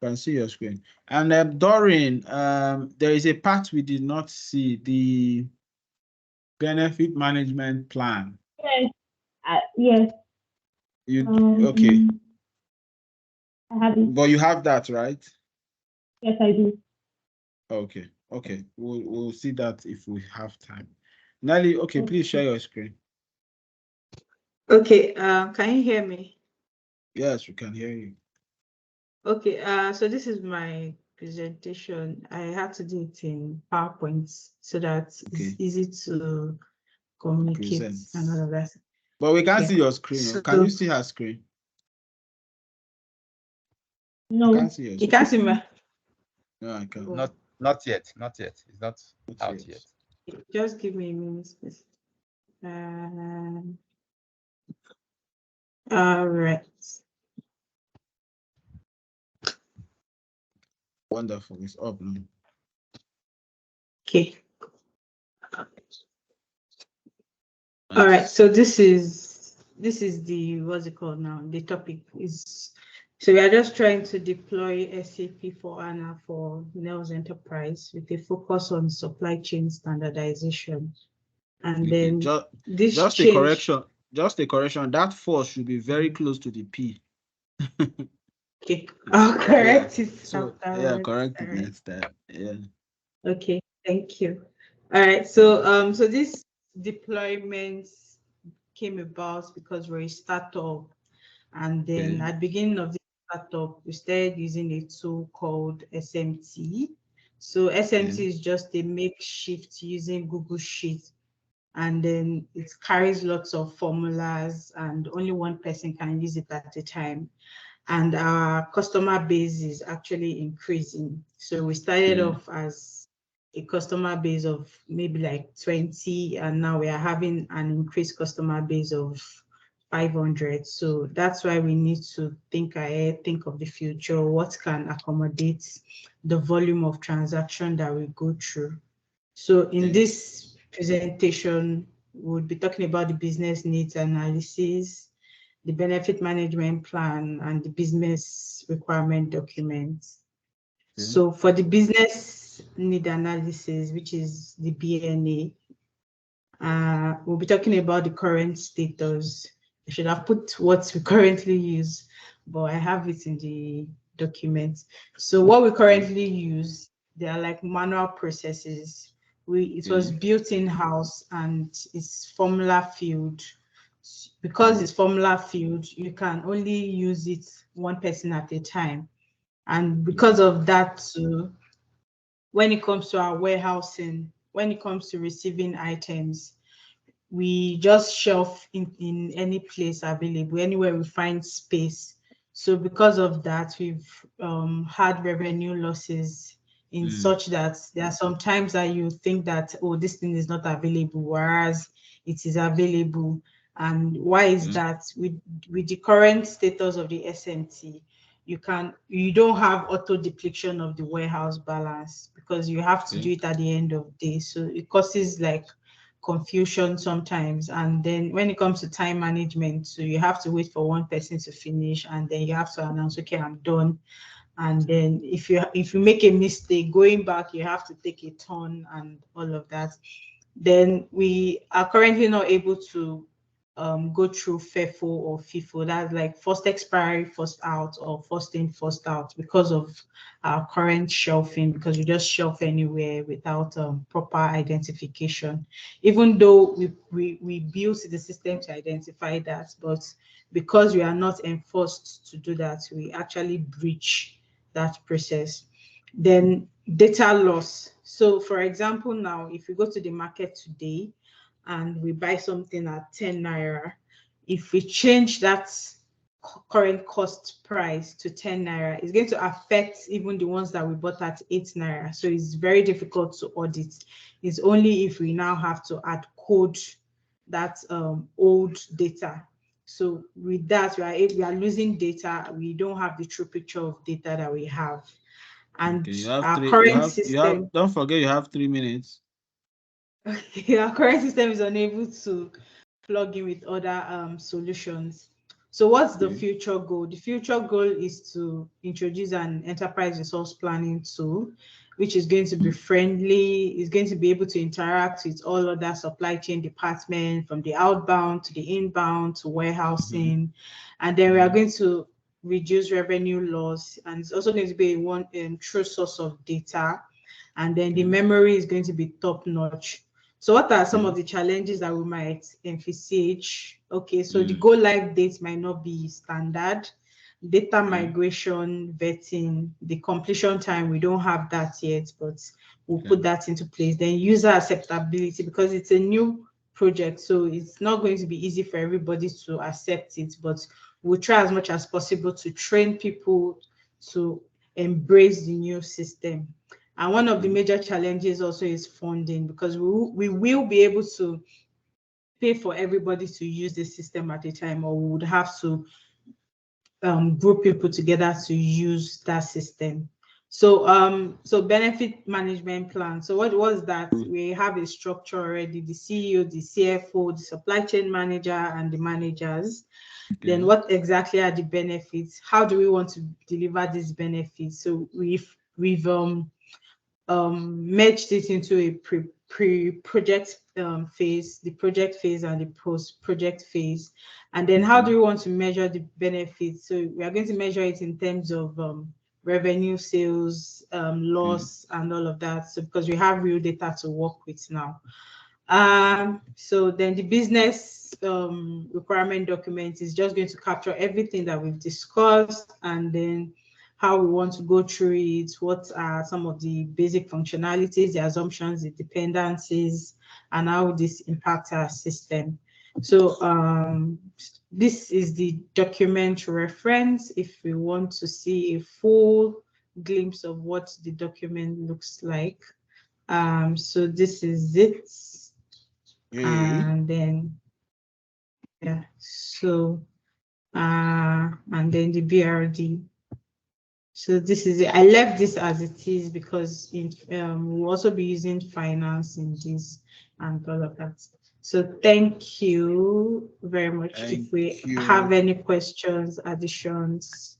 Can see your screen. And Doreen, there is a part we did not see, the benefit management plan. Yes. Yes. Okay. I have it. But you have that, right? Yes, I do. Okay. We'll see that if we have time. Nelly, okay, please share your screen. Okay, can you hear me? Yes, we can hear you. Okay, so this is my presentation. I have to do it in PowerPoint so that it's easy to communicate and all of that. But we can't see your screen. So, can you see her screen? No. I can't see you can't see me. No, I can't. Not yet. It's not out yet. Just give me a minute, please. All right. Wonderful. It's up now. Okay. All right. So this is the, what's it called now? The topic is, so we are just trying to deploy SAP for HANA for Nels Enterprise with a focus on supply chain standardization. And Okay, then this just a change. correction. Just a correction. That 4 should be very close to the P. Okay. I'll correct it. So afterwards. correct it All right. next time. Yeah. Okay, thank you. All right, so so this deployment came about because we're a startup, and then Okay. at the beginning of the startup, we started using a tool called SMT. So SMT is just a makeshift using Google Sheets, and then it carries lots of formulas, and only one person can use it at a time. And our customer base is actually increasing. So we started off as a customer base of maybe like 20, and now we are having an increased customer base of 500. So that's why we need to think ahead, think of the future, what can accommodate the volume of transaction that we go through. So in this presentation, we'll be talking about the business needs analysis, the benefit management plan, and the business requirement documents. So for the business need analysis, which is the BNA, we'll be talking about the current status. I should have put what we currently use, but I have it in the document. So what we currently use, they are like manual processes. It was built in-house and it's formula filled. Because it's formula filled, you can only use it one person at a time. And because of that too, when it comes to our warehousing, when it comes to receiving items, we just shelf in any place available, anywhere we find space. So because of that, we've had revenue losses in such that there are some times that you think that, oh, this thing is not available, whereas it is available. And why is that? With the current status of the SMT, you don't have auto depletion of the warehouse balance because you have to do it at the end of the day. So it causes like confusion sometimes. And then when it comes to time management, so you have to wait for one person to finish and then you have to announce, okay, I'm done. And then if you make a mistake going back, you have to take a turn and all of that. Then we are currently not able to go through FIFO or FIFO. That's like first expiry, first out, or first in, first out, because of our current shelving, because we just shelf anywhere without proper identification. Even though we built the system to identify that, but because we are not enforced to do that, we actually breach that process. Then data loss. So for example, now if we go to the market today and we buy something at 10 naira, if we change that current cost price to 10 naira, it's going to affect even the ones that we bought at 8 naira. So it's very difficult to audit. It's only if we now have to add code that old data. So with that, we are losing data. We don't have the true picture of data that we have. And our current system, don't forget you have 3 minutes. Our current system is unable to plug in with other solutions. So what's the future goal? The future goal is to introduce an enterprise resource planning tool, which is going to be friendly, is going to be able to interact with all other supply chain departments, from the outbound to the inbound to warehousing. And then we are going to reduce revenue loss, and it's also going to be one true source of data. And then the memory is going to be top notch. So what are some of the challenges that we might envisage? Okay, so the go live date might not be standard. Data migration, vetting, the completion time, we don't have that yet, but we'll put that into place. Then user acceptability, because it's a new project, so it's not going to be easy for everybody to accept it, but we'll try as much as possible to train people to embrace the new system. And one of the major challenges also is funding, because we will be able to pay for everybody to use the system at a time, or we would have to group people together to use that system. So benefit management plan. So what was that? We have a structure already: the CEO, the CFO, the supply chain manager, and the managers. Okay. Then what exactly are the benefits? How do we want to deliver these benefits? So we've merged it into a pre-project phase, the project phase, and the post-project phase. And then how do we want to measure the benefits? So we are going to measure it in terms of revenue, sales, loss, and all of that. So because we have real data to work with now. So then the business requirement document is just going to capture everything that we've discussed, and then how we want to go through it, what are some of the basic functionalities, the assumptions, the dependencies, and how this impacts our system. So this is the document reference if we want to see a full glimpse of what the document looks like. So this is it. And then, yeah, so, and then the BRD. So this is it. I left this as it is because we'll also be using finance in this and all of that. So thank you very much. If we have any questions, additions,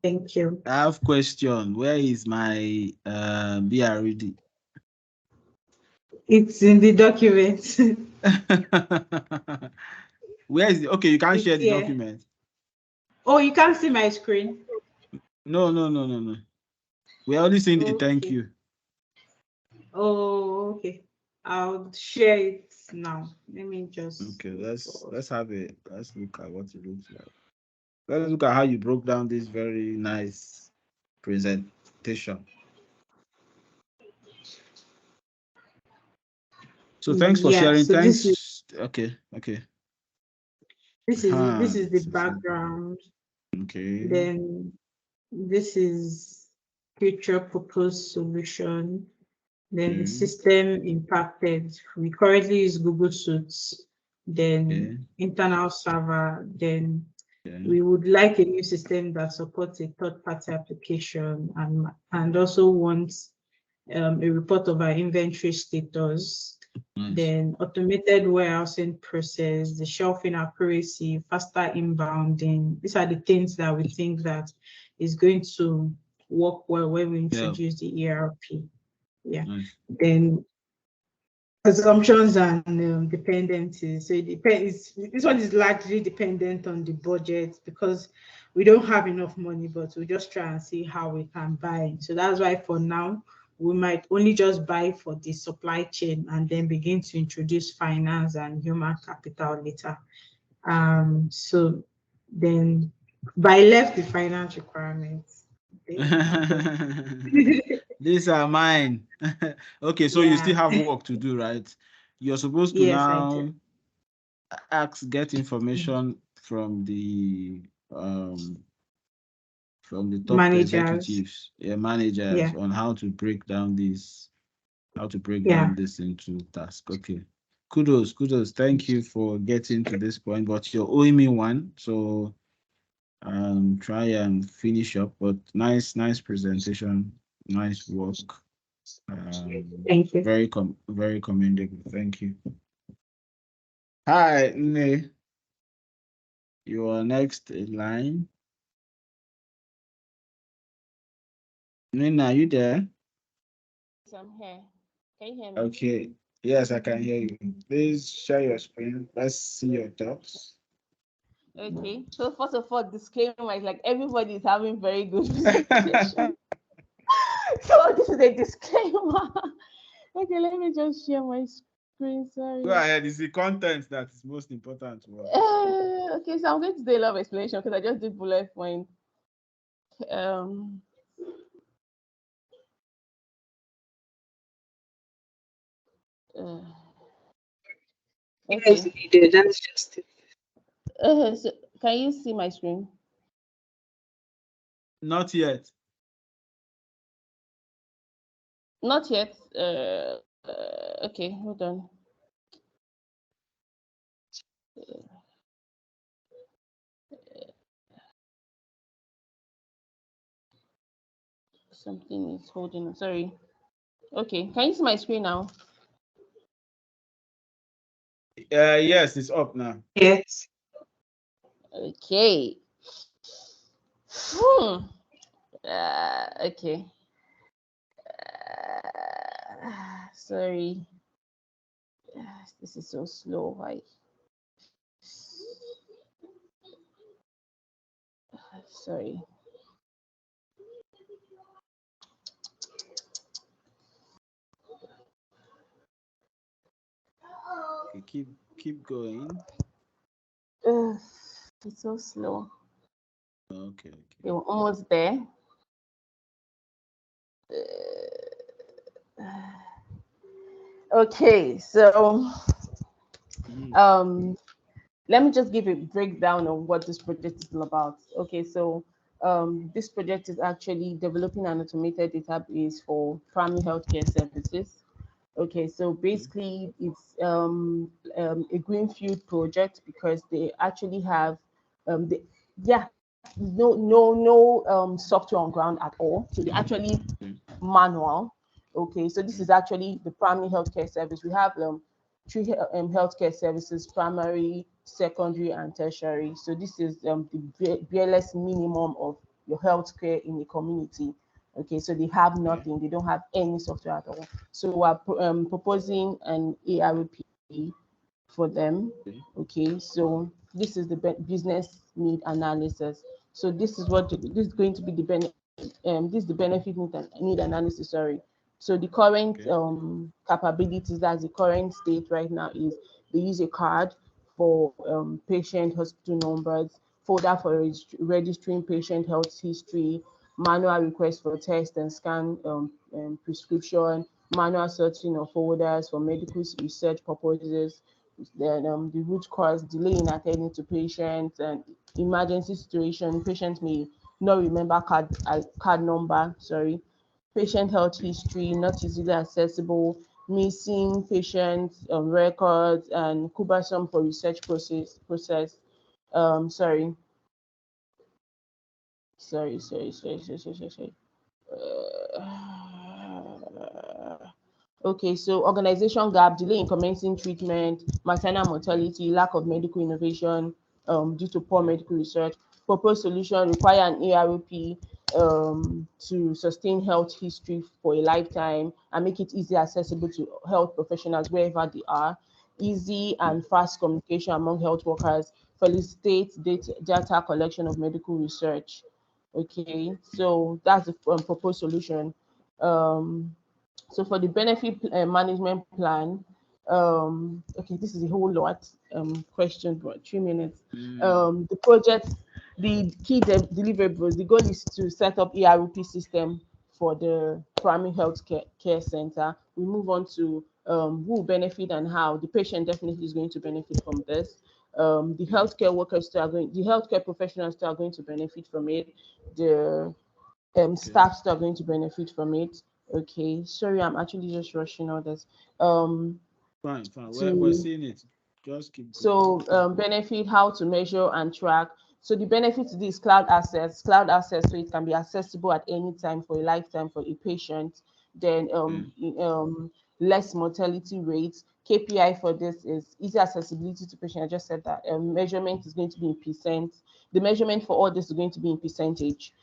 thank you. I have question. Where is my BRD? It's in the document. Where is it? Okay, you can't share the document. Oh, you can't see my screen? No. We're only seeing the thank you. Oh, okay. I'll share it now. Let me just. Okay, let's have it. Let's look at what it looks like. Let's look at how you broke down this very nice presentation. So thanks for sharing. So thanks. Okay. This is the background. Okay. Then this is future proposed solution. Then the system impacted. We currently use Google Suites. Then internal server. Then we would like a new system that supports a third-party application and also wants a report of our inventory status. Nice. Then automated warehousing process, the shelving accuracy, faster inbounding. These are the things that we think that is going to work well when we introduce the ERP. Yeah. Nice. Then assumptions and dependencies. So it depends. This one is largely dependent on the budget because we don't have enough money, but we'll just try and see how we can buy. So that's why for now, we might only just buy for the supply chain and then begin to introduce finance and human capital later. So then, but I left the finance requirements. These are mine. Okay, so you still have work to do, right? You're supposed to now get information from the top executives, managers on how to break down this, down this into tasks. Okay, kudos. Thank you for getting to this point, but you're owing me one, so try and finish up. But nice presentation, nice work. Thank you. Very commendable. Thank you. Hi, Ne. You are next in line. Nina, are you there? Yes, I'm here. Can you hear me? Okay. Yes, I can hear you. Please share your screen. Let's see your thoughts. Okay. So first of all, disclaimer is like everybody is having very good presentation. So this is a disclaimer. Okay, let me just share my screen. Sorry. Go ahead. It's the content that is most important. Okay, so I'm going to do a lot of explanation because I just did bullet point. Okay. That's just it. So can you see my screen? Not yet. Not yet. Okay, hold on. Something is holding on. Sorry. Okay, can you see my screen now? Yes, it's up now. Yes. Okay. Okay. Sorry. This is so slow. Why? Sorry. Okay, keep going. It's so slow. Okay. We're almost there. Okay, so let me just give a breakdown of what this project is all about. Okay, so this project is actually developing an automated database for primary healthcare services. Okay, so basically it's a greenfield project because they actually have no software on ground at all. So they actually manual. Okay, so this is actually the primary healthcare service. We have three healthcare services: primary, secondary, and tertiary. So this is the barest minimum of your healthcare in the community. Okay, so they have nothing, they don't have any software at all. So we're proposing an ARP for them. Okay, so this is the business need analysis. So this is what this is going to be the this is the benefit need analysis. Sorry. So the current capabilities, that's the current state right now, is they use a card for patient hospital numbers, folder for registering patient health history, manual request for test and scan prescription, manual searching of folders for medical research purposes, then the root cause, delay in attending to patients, and emergency situation. Patients may not remember card number, sorry. Patient health history, not easily accessible, missing patient records, and cumbersome for research process. Sorry. Okay, so organization gap, delay in commencing treatment, maternal mortality, lack of medical innovation due to poor medical research. Proposed solution: require an ARP to sustain health history for a lifetime and make it easy accessible to health professionals wherever they are. Easy and fast communication among health workers. Facilitate data collection of medical research. Okay, so that's the proposed solution. So for the benefit management plan, okay, this is a whole lot question, but 3 minutes. The project, the key deliverables, the goal is to set up ERP system for the primary health care center. We move on to who will benefit and how. The patient definitely is going to benefit from this. The healthcare workers the healthcare professionals are going to benefit from it. The staff still are going to benefit from it. Okay, sorry, I'm actually just rushing all this. Fine. We're seeing it. Just keep going. So benefit, how to measure and track. So the benefit to this cloud access, so it can be accessible at any time for a lifetime for a patient. Then less mortality rates. KPI for this is easy accessibility to patient. I just said that measurement is going to be in percent. The measurement for all this is going to be in percentage.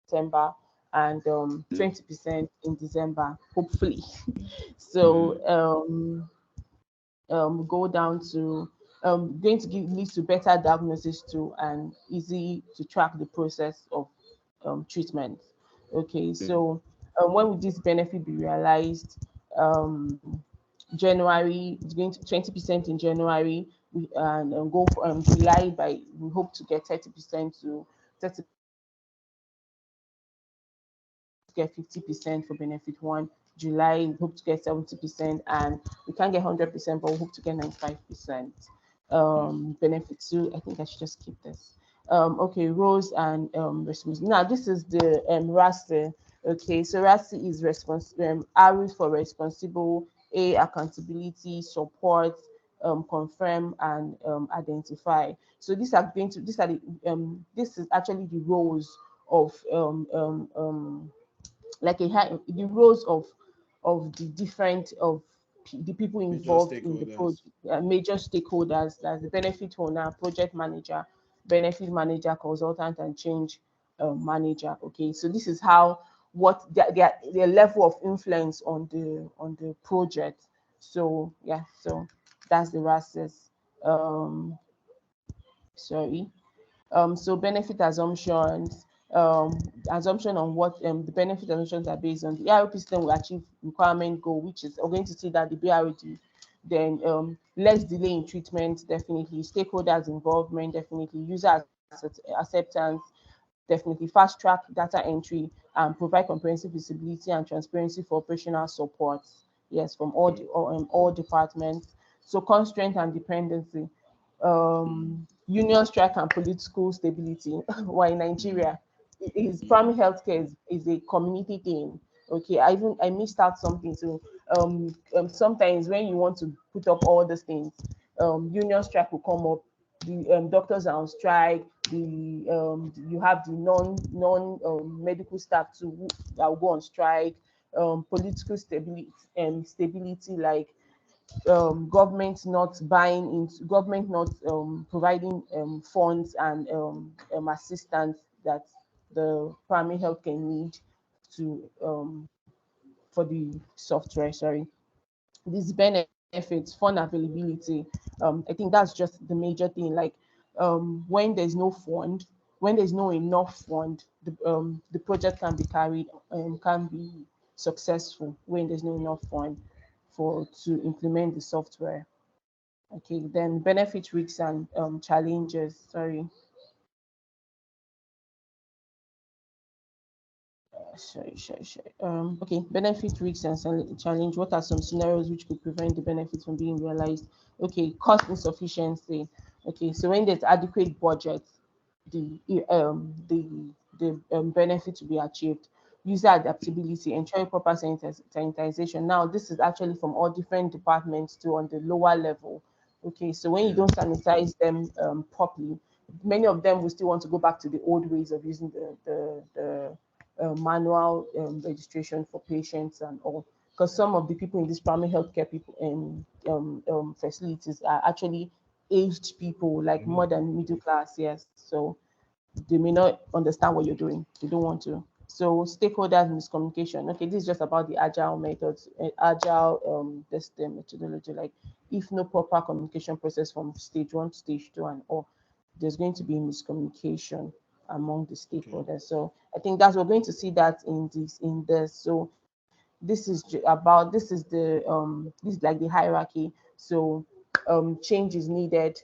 September and 20% in December, hopefully. So go down to going to lead to better diagnosis too and easy to track the process of treatment. Okay, so when will this benefit be realized? January, it's going to 20% in January, and go for July. By we hope to get 30% to 30. Get 50% for benefit one. July, we hope to get 70%, and we can't get 100%, but we hope to get 95%. Benefit two, I think I should just keep this. Okay, roles and responsibility. Now, this is the RASI. Okay, so RASI is R is for responsible, A, accountability, support, confirm, and identify. So these are going to this is actually the roles of the roles of the different of the people involved in the project, major stakeholders, that's the benefit owner, project manager, benefit manager, consultant, and change manager. Okay, so this is how what their level of influence on the project. So yeah, so that's the RASES. Sorry. So benefit assumptions, assumption on what the benefit assumptions are based on. The ERP system will achieve requirement goal, which is we're going to see that the BRD, then less delay in treatment, definitely, stakeholders involvement, definitely, user acceptance, definitely, fast track data entry, and provide comprehensive visibility and transparency for operational support. Yes, from all departments. So constraint and dependency, union strike and political stability. Why in Nigeria, is primary healthcare is a community thing. Okay, I missed out something. So sometimes when you want to put up all these things, union strike will come up. The doctors are on strike. You have the non medical staff too that will go on strike. Political stability, like government not buying into government not providing funds and assistance that the primary health care need to for the software. Sorry, these benefits, fund availability. I think that's just the major thing. Like when there's no fund, when there's no enough fund, the project can be carried can be successful when there's no enough fund to implement the software. Okay, then benefit risks and challenges. Sorry. Okay, benefit risks and challenge. What are some scenarios which could prevent the benefits from being realized? Okay, cost insufficiency. Okay, so when there's adequate budget, the benefit to be achieved. User adaptability, ensuring proper sanitization. Now, this is actually from all different departments to on the lower level. Okay, so when you don't sanitize them properly, many of them will still want to go back to the old ways of using the manual registration for patients and all. Because some of the people in these primary healthcare people facilities are actually aged people, like more than middle class. Yes, so they may not understand what you're doing. They don't want to. So stakeholders miscommunication. Okay, this is just about the agile methods, agile this methodology. Like if no proper communication process from stage 1 to stage 2 and all, there's going to be miscommunication among the stakeholders. Okay. So I think we're going to see that in this. So this is about this is like the hierarchy. So change is needed.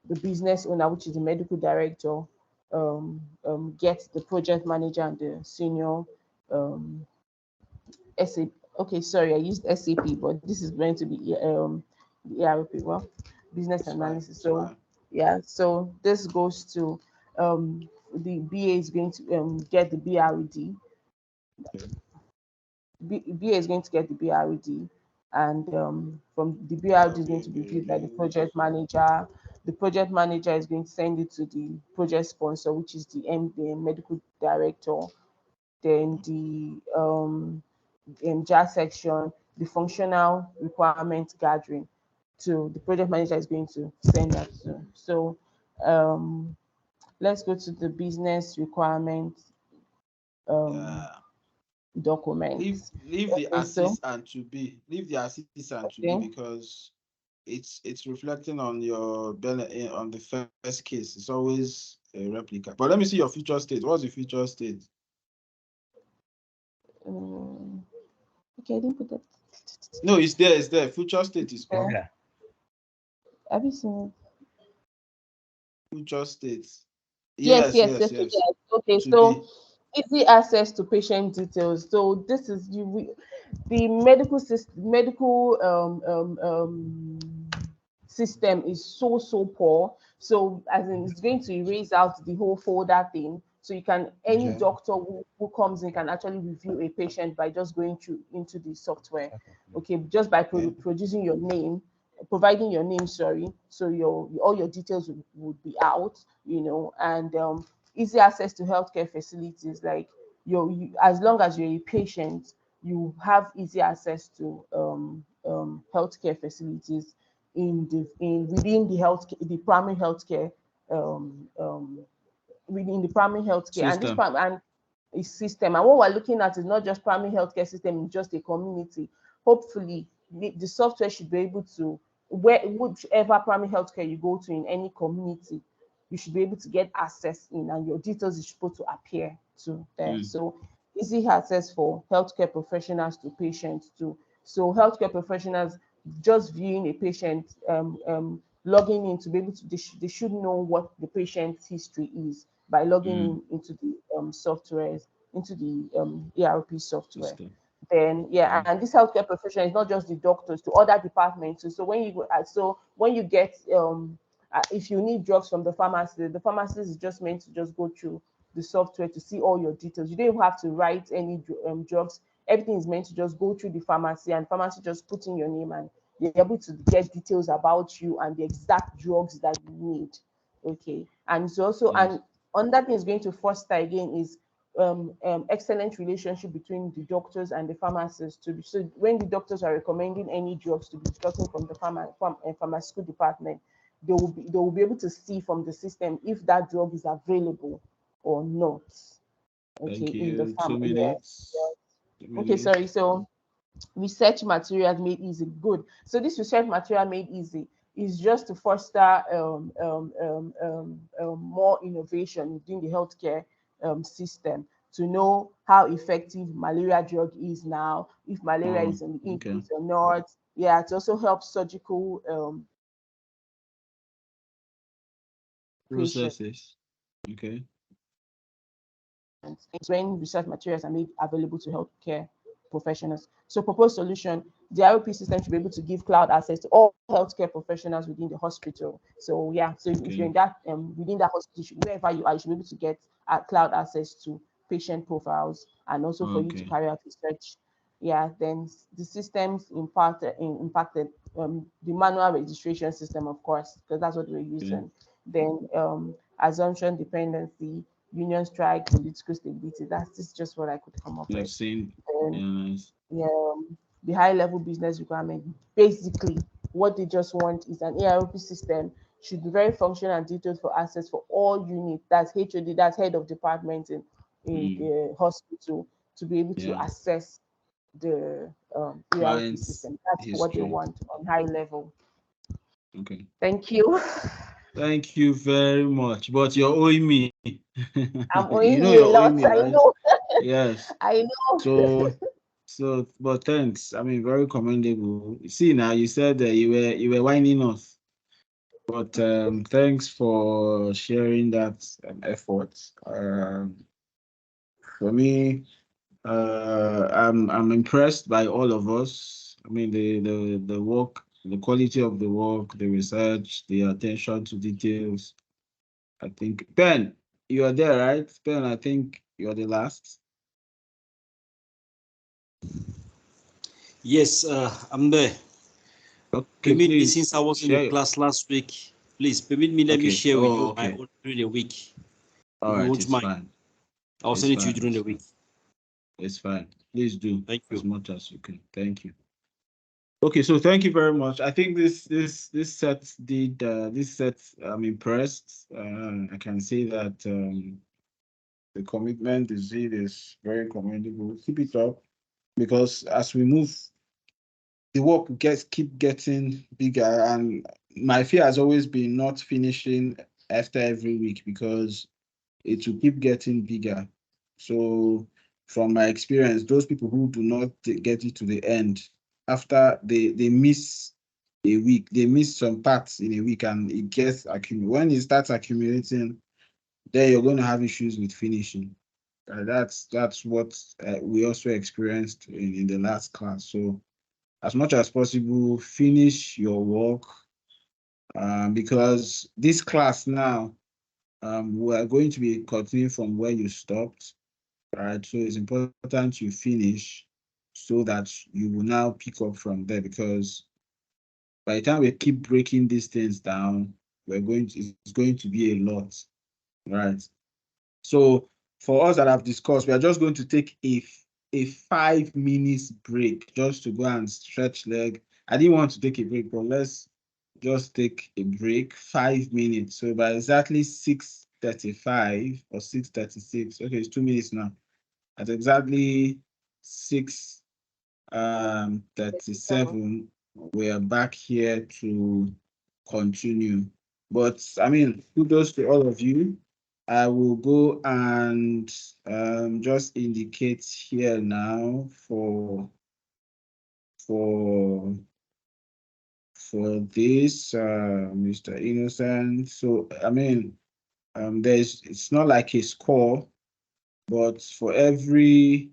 The business owner, which is the medical director, gets the project manager and the senior SAP. Okay, sorry, I used SAP, but this is going to be the ERP, well, business analysis. So yeah, so this goes to the BA is going to get the BRD. BA is going to get the BRD, and from the BRD is going to be viewed by the project manager. The project manager is going to send it to the project sponsor, which is the medical director. Then the JAR section, the functional requirement gathering. To the project manager is going to send that to. So let's go to the business requirement document. Leave the assistant to be. Leave the assistant to be, because it's reflecting on your on the first case. It's always a replica. But let me see your future state. What's the future state? Okay, I didn't put that. No, it's there. It's there. Future state is called. Yeah. Have you seen it? Future state. Yes. Okay, so easy access to patient details. So this is the medical system is so poor. So as in, it's going to erase out the whole folder thing. So you can any doctor who comes in can actually review a patient by just going through into the software. Okay, just by producing your name providing your name, sorry, so all your details would be out, and easy access to healthcare facilities, like as long as you're a patient, you have easy access to healthcare facilities within the primary healthcare, within the primary healthcare System. and system. And what we're looking at is not just primary healthcare system in just a community. Hopefully, the software should be able to, whichever primary healthcare you go to in any community, you should be able to get access in, and your details is supposed to appear to there. So easy access for healthcare professionals to patients too. So healthcare professionals just viewing a patient, logging in to be able to, they should know what the patient's history is by logging into the softwares, into the ERP software. System. Then and this healthcare professional is not just the doctors, to other departments. So when you get if you need drugs from the pharmacist is just meant to just go through the software to see all your details. You don't even have to write any drugs. Everything is meant to just go through the pharmacy, and pharmacy just put in your name, and you're able to get details about you and the exact drugs that you need. Okay, and it's also and another thing is going to foster again is excellent relationship between the doctors and the pharmacists. So when the doctors are recommending any drugs to be gotten from the pharmaceutical department, they will be able to see from the system if that drug is available or not. Okay, Thank you. in the 2 minutes. Okay, sorry. So research materials made easy. Good. So this research material made easy is just to foster more innovation within the healthcare system, to know how effective malaria drug is now, if malaria is in the increase or not. Yeah, it also helps surgical processes. Okay. When research materials are made available to healthcare professionals. So proposed solution, the IOP system should be able to give cloud access to all healthcare professionals within the hospital. So yeah, so if you're in that within that hospital, wherever you are, you should be able to get cloud access to patient profiles, and also for you to carry out research. Yeah, then the systems impacted the manual registration system, of course, because that's what we're using. Then assumption dependency, union strike, political stability. That's just what I could come up with. Seen. The high level business requirement. Basically, what they just want is an ERP system should be very functional and detailed for access for all units. That's HOD, that's head of department in the hospital, to be able to access the ERP system. That's what they want on high level. Okay. Thank you. Thank you very much. But you're owing me. I'm owing you a lot. I know. Yes. I know. So, but thanks. I mean, very commendable. See, now you said that you were whining us, but thanks for sharing that effort. For me, I'm impressed by all of us. I mean, the work, the quality of the work, the research, the attention to details. I think Ben, you are there, right? Ben, I think you're the last. Yes, I'm there. Okay, permit me, since I was in the class last week, please permit me, let me share with you my own during the week. All right, it's fine. I'll send it to you during the week. It's fine. Please do. Thank you. As much as you can. Thank you. Okay, so thank you very much. I think this set did I'm impressed. I can say that the commitment is very commendable. Keep it up, because as we move, the work keep getting bigger, and my fear has always been not finishing after every week, because it will keep getting bigger. So from my experience, those people who do not get it to the end, after they miss a week, they miss some parts in a week, and it gets accumulated. When it starts accumulating, then you're going to have issues with finishing. That's what we also experienced in the last class. So as much as possible, finish your work, because this class now, we are going to be continuing from where you stopped, right? So it's important you finish so that you will now pick up from there, because by the time we keep breaking these things down, it's going to be a lot, right? So for us that I've discussed, we are just going to take a 5 minutes break just to go and stretch leg. I didn't want to take a break, but let's just take a break, 5 minutes. So by exactly 6:35 or 6:36, okay, it's 2 minutes now. At exactly 6:37, we are back here to continue. But I mean, kudos to all of you. I will go and just indicate here now for this, Mr. Innocent. So I mean, it's not like a score, but for every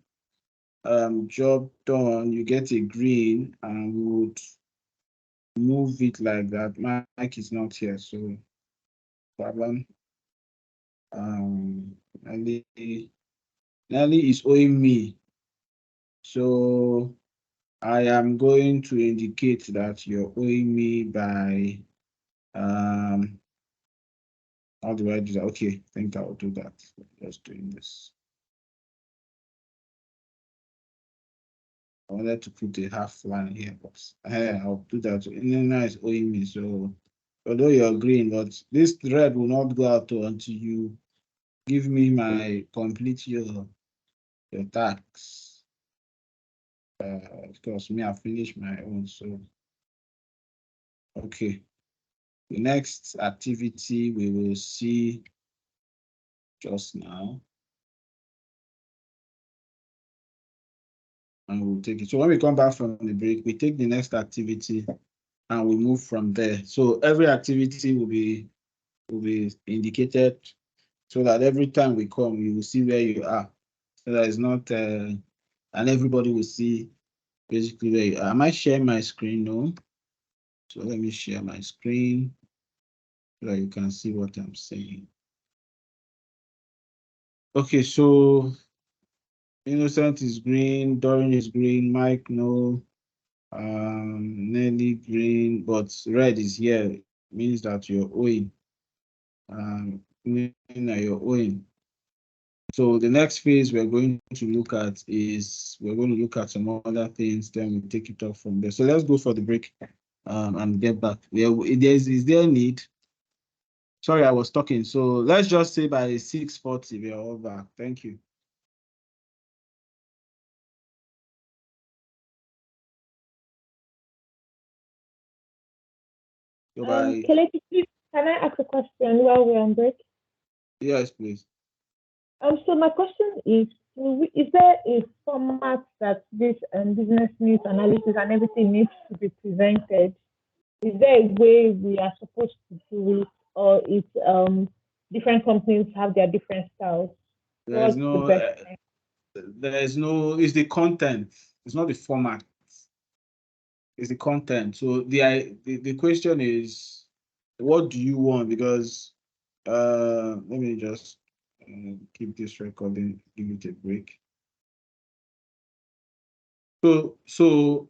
job done, you get a green, and we would move it like that. Mike is not here, so problem. Nelly is owing me, so I am going to indicate that you're owing me by how do I do that? Okay, I think I'll do that. Just doing this. I wanted to put a half line here, but I'll do that. Nina is owing me, so although you're green, but this red will not go out until you give me my complete your tax. Because me, I finished my own, so okay. The next activity we will see just now, and we'll take it. So when we come back from the break, we take the next activity and we move from there. So every activity will be indicated, so that every time we come, you will see where you are. So that it's not, and everybody will see basically where you are. Am I sharing my screen? No. So let me share my screen so that you can see what I'm saying. Okay, so Innocent is green, Dorian is green, Mike no, Nelly green, but red is here. It means that you're owing. You're owing. So the next phase we're going to look at is we're going to look at some other things, then we'll take it off from there. So let's go for the break and get back. Is there a need? Sorry, I was talking. So let's just say by 6:40 we are all back. Thank you. Kelechi, can I ask a question while we're on break? Yes, please. So my question is there a format that this business news analysis and everything needs to be presented? Is there a way we are supposed to do it, or it's different companies have their different styles? It's the content. It's not the format. It's the content. So the question is, what do you want? Because let me just keep this recording, give it a break. So